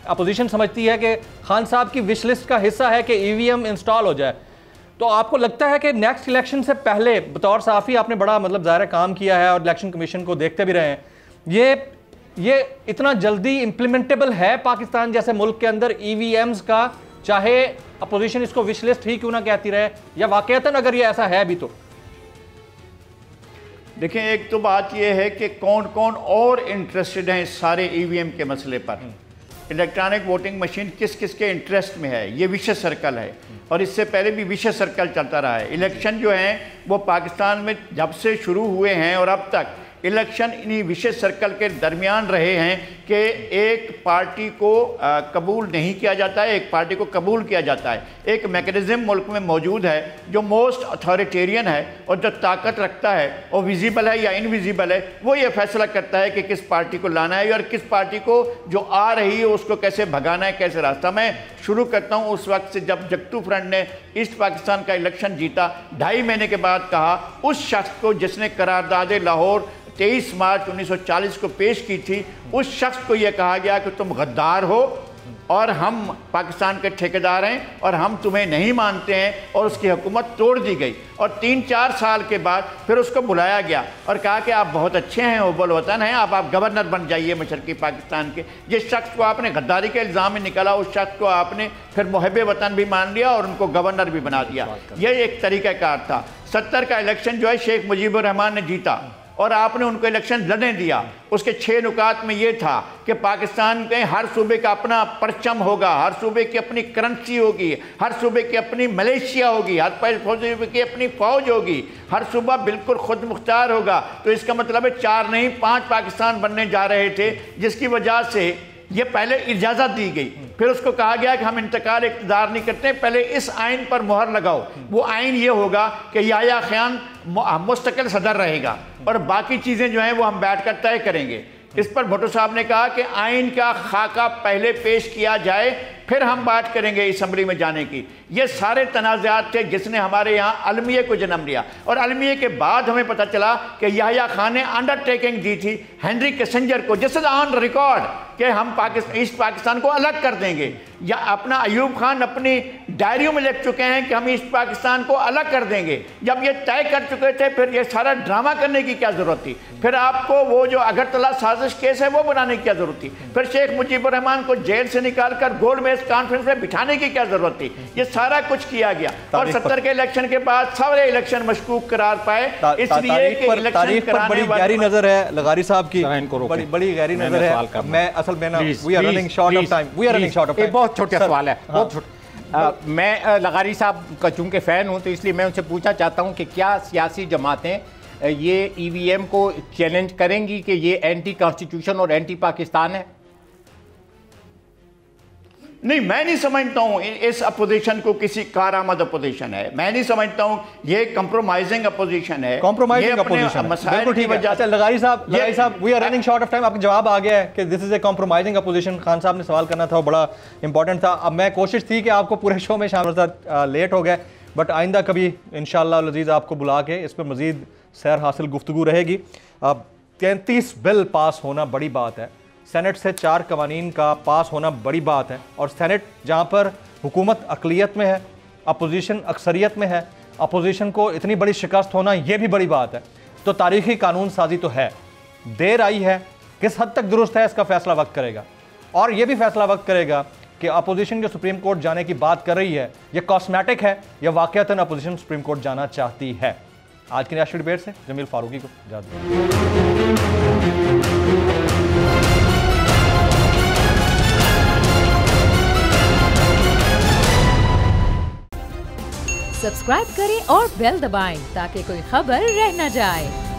अपोजिशन समझती है कि खान साहब की विश लिस्ट का हिस्सा है कि ईवीएम इंस्टॉल हो जाए। तो आपको लगता है कि नेक्स्ट इलेक्शन से पहले बतौर साफ़ी आपने बड़ा मतलब ज़ाहिर काम किया है और इलेक्शन कमीशन को देखते भी रहे हैं, ये इतना जल्दी इम्प्लीमेंटेबल है पाकिस्तान जैसे मुल्क के अंदर ईवीएम्स का, चाहे अपोजिशन इसको विश लिस्ट ही क्यों ना कहती रहे, या वाकईतन अगर ये ऐसा है भी तो?
देखें, एक तो बात यह है कि कौन कौन और इंटरेस्टेड हैं इस सारे ईवीएम के मसले पर। इलेक्ट्रॉनिक वोटिंग मशीन किस किस के इंटरेस्ट में है, ये विशेष सर्कल है, और इससे पहले भी विशेष सर्कल चलता रहा है। इलेक्शन जो हैं वो पाकिस्तान में जब से शुरू हुए हैं और अब तक इलेक्शन इन्हीं विशेष सर्कल के दरमियान रहे हैं कि एक पार्टी को कबूल नहीं किया जाता है, एक पार्टी को कबूल किया जाता है। एक मैकेनिज़्म मुल्क में मौजूद है जो मोस्ट अथॉरिटेरियन है और जो ताकत रखता है और विजिबल है या इनविजिबल है, वो ये फैसला करता है कि किस पार्टी को लाना है और किस पार्टी को जो आ रही है उसको कैसे भगाना है, कैसे रास्ता। मैं शुरू करता हूँ उस वक्त से जब जगतू फ्रंट ने ईस्ट पाकिस्तान का इलेक्शन जीता, 2.5 महीने के बाद कहा उस शख्स को जिसने करारदाद लाहौर 23 मार्च 1940 को पेश की थी, उस शख्स को यह कहा गया कि तुम गद्दार हो और हम पाकिस्तान के ठेकेदार हैं और हम तुम्हें नहीं मानते हैं, और उसकी हुकूमत तोड़ दी गई। और 3-4 साल के बाद फिर उसको बुलाया गया और कहा कि आप बहुत अच्छे हैं, हुब्बुल वतन हैं, आप गवर्नर बन जाइए मशरकी पाकिस्तान के। जिस शख्स को आपने गद्दारी के इल्ज़ाम में निकाला उस शख्स को आपने फिर मुहिब वतन भी मान लिया और उनको गवर्नर भी बना दिया। यह एक तरीक़ाकार था। 70 का इलेक्शन जो है शेख मुजीबुर रहमान ने जीता और आपने उनको इलेक्शन लड़ने दिया। उसके 6 नुकात में ये था कि पाकिस्तान के हर सूबे का अपना परचम होगा, हर सूबे की अपनी करेंसी होगी, हर सूबे की अपनी मलेशिया होगी, हर सूबे की अपनी फ़ौज होगी, हर सूबा बिल्कुल खुद मुख्तार होगा। तो इसका मतलब है 4 नहीं 5 पाकिस्तान बनने जा रहे थे, जिसकी वजह से ये पहले इजाज़त दी गई। फिर उसको कहा गया कि हम इंतकाल इक़्तिदार नहीं करते, पहले इस आइन पर मुहर लगाओ। वो आइन ये होगा कि याह्या खान मुस्तकिल सदर रहेगा और बाकी चीज़ें जो हैं वो हम बैठ कर तय करेंगे। इस पर भुट्टो साहब ने कहा कि आइन का खाका पहले पेश किया जाए, फिर हम बात करेंगे असम्बली में जाने की। ये सारे तनाज़ात थे जिसने हमारे यहाँ अलमिये को जन्म लिया, और अलमिये के बाद हमें पता चला कि याह्या खान ने अंडरटेकिंग दी थी हेनरी किसिंजर को, जिस ऑन रिकॉर्ड कि हम ईस्ट पाकिस्तान को अलग कर देंगे, या अपना अयूब खान अपनी डायरियों में लिख चुके हैं कि हम ईस्ट पाकिस्तान को अलग कर देंगे। जब ये तय कर चुके थे फिर ये सारा ड्रामा करने की क्या ज़रूरत थी? फिर आपको वो जो अगरतला साजिश केस है वो बनाने की क्या ज़रूरत थी? फिर शेख मुजीबुर रहमान को जेल से निकाल कर गोलमेज कॉन्फ्रेंस में बिठाने की क्या ज़रूरत थी? ये सारा कुछ किया गया, और 70 के इलेक्शन के बाद सारे इलेक्शन मशकूक करार पाए, इसलिए कि इलेक्शन कराने
बड़ी गहरी नज़र है लगारी साहब की, बड़ी गहरी नज़र है। मैं असल में we are running short of time,
बहुत छोटा सवाल है, बहुत छोटा। मैं लगारी साहब का चूंकि फ़ैन हूं तो इसलिए मैं उनसे पूछना चाहता हूं कि क्या सियासी जमातें ये ईवीएम को चैलेंज करेंगी कि ये एंटी कॉन्स्टिट्यूशन और एंटी पाकिस्तान है?
नहीं, मैं नहीं समझता हूँ इस अपोजिशन को किसी कारआमद अपोजिशन है। मैं नहीं समझता हूँ ये कंप्रोमाइजिंग अपोजिशन है।
कॉम्प्रोमाइजिंग अपोजिशन, बिल्कुल ठीक है। अच्छा लगारी साहब, we are running short of time. आपका जवाब आ गया है कि this is a compromising opposition. Khan साहब ने सवाल करना था, वो बड़ा इंपॉर्टेंट था। अब मैं कोशिश थी कि आपको पूरे शो में शामिल, लेट हो गए, बट आइंदा कभी इंशाअल्लाह लजीज आपको बुला के इस पर मजीद सैर हासिल गुफ्तगू रहेगी। अब 33 बिल पास होना बड़ी बात है, सेनेट से 4 कवानीन का पास होना बड़ी बात है, और सेनेट जहाँ पर हुकूमत अक़लियत में है, अपोजिशन अक्सरियत में है, अपोजिशन को इतनी बड़ी शिकस्त होना ये भी बड़ी बात है। तो तारीख़ी कानून साजी तो है, देर आई है, किस हद तक दुरुस्त है इसका फैसला वक्त करेगा। और ये भी फैसला वक्त करेगा कि अपोजिशन जो सुप्रीम कोर्ट जाने की बात कर रही है ये कॉस्मेटिक है या वाक़तन अपोजिशन सुप्रीम कोर्ट जाना चाहती है। आज की नेशनल डिबेट से जमील फारूकी को इजाज़त दें।
सब्सक्राइब करें और बेल दबाएं ताकि कोई खबर रह न जाए।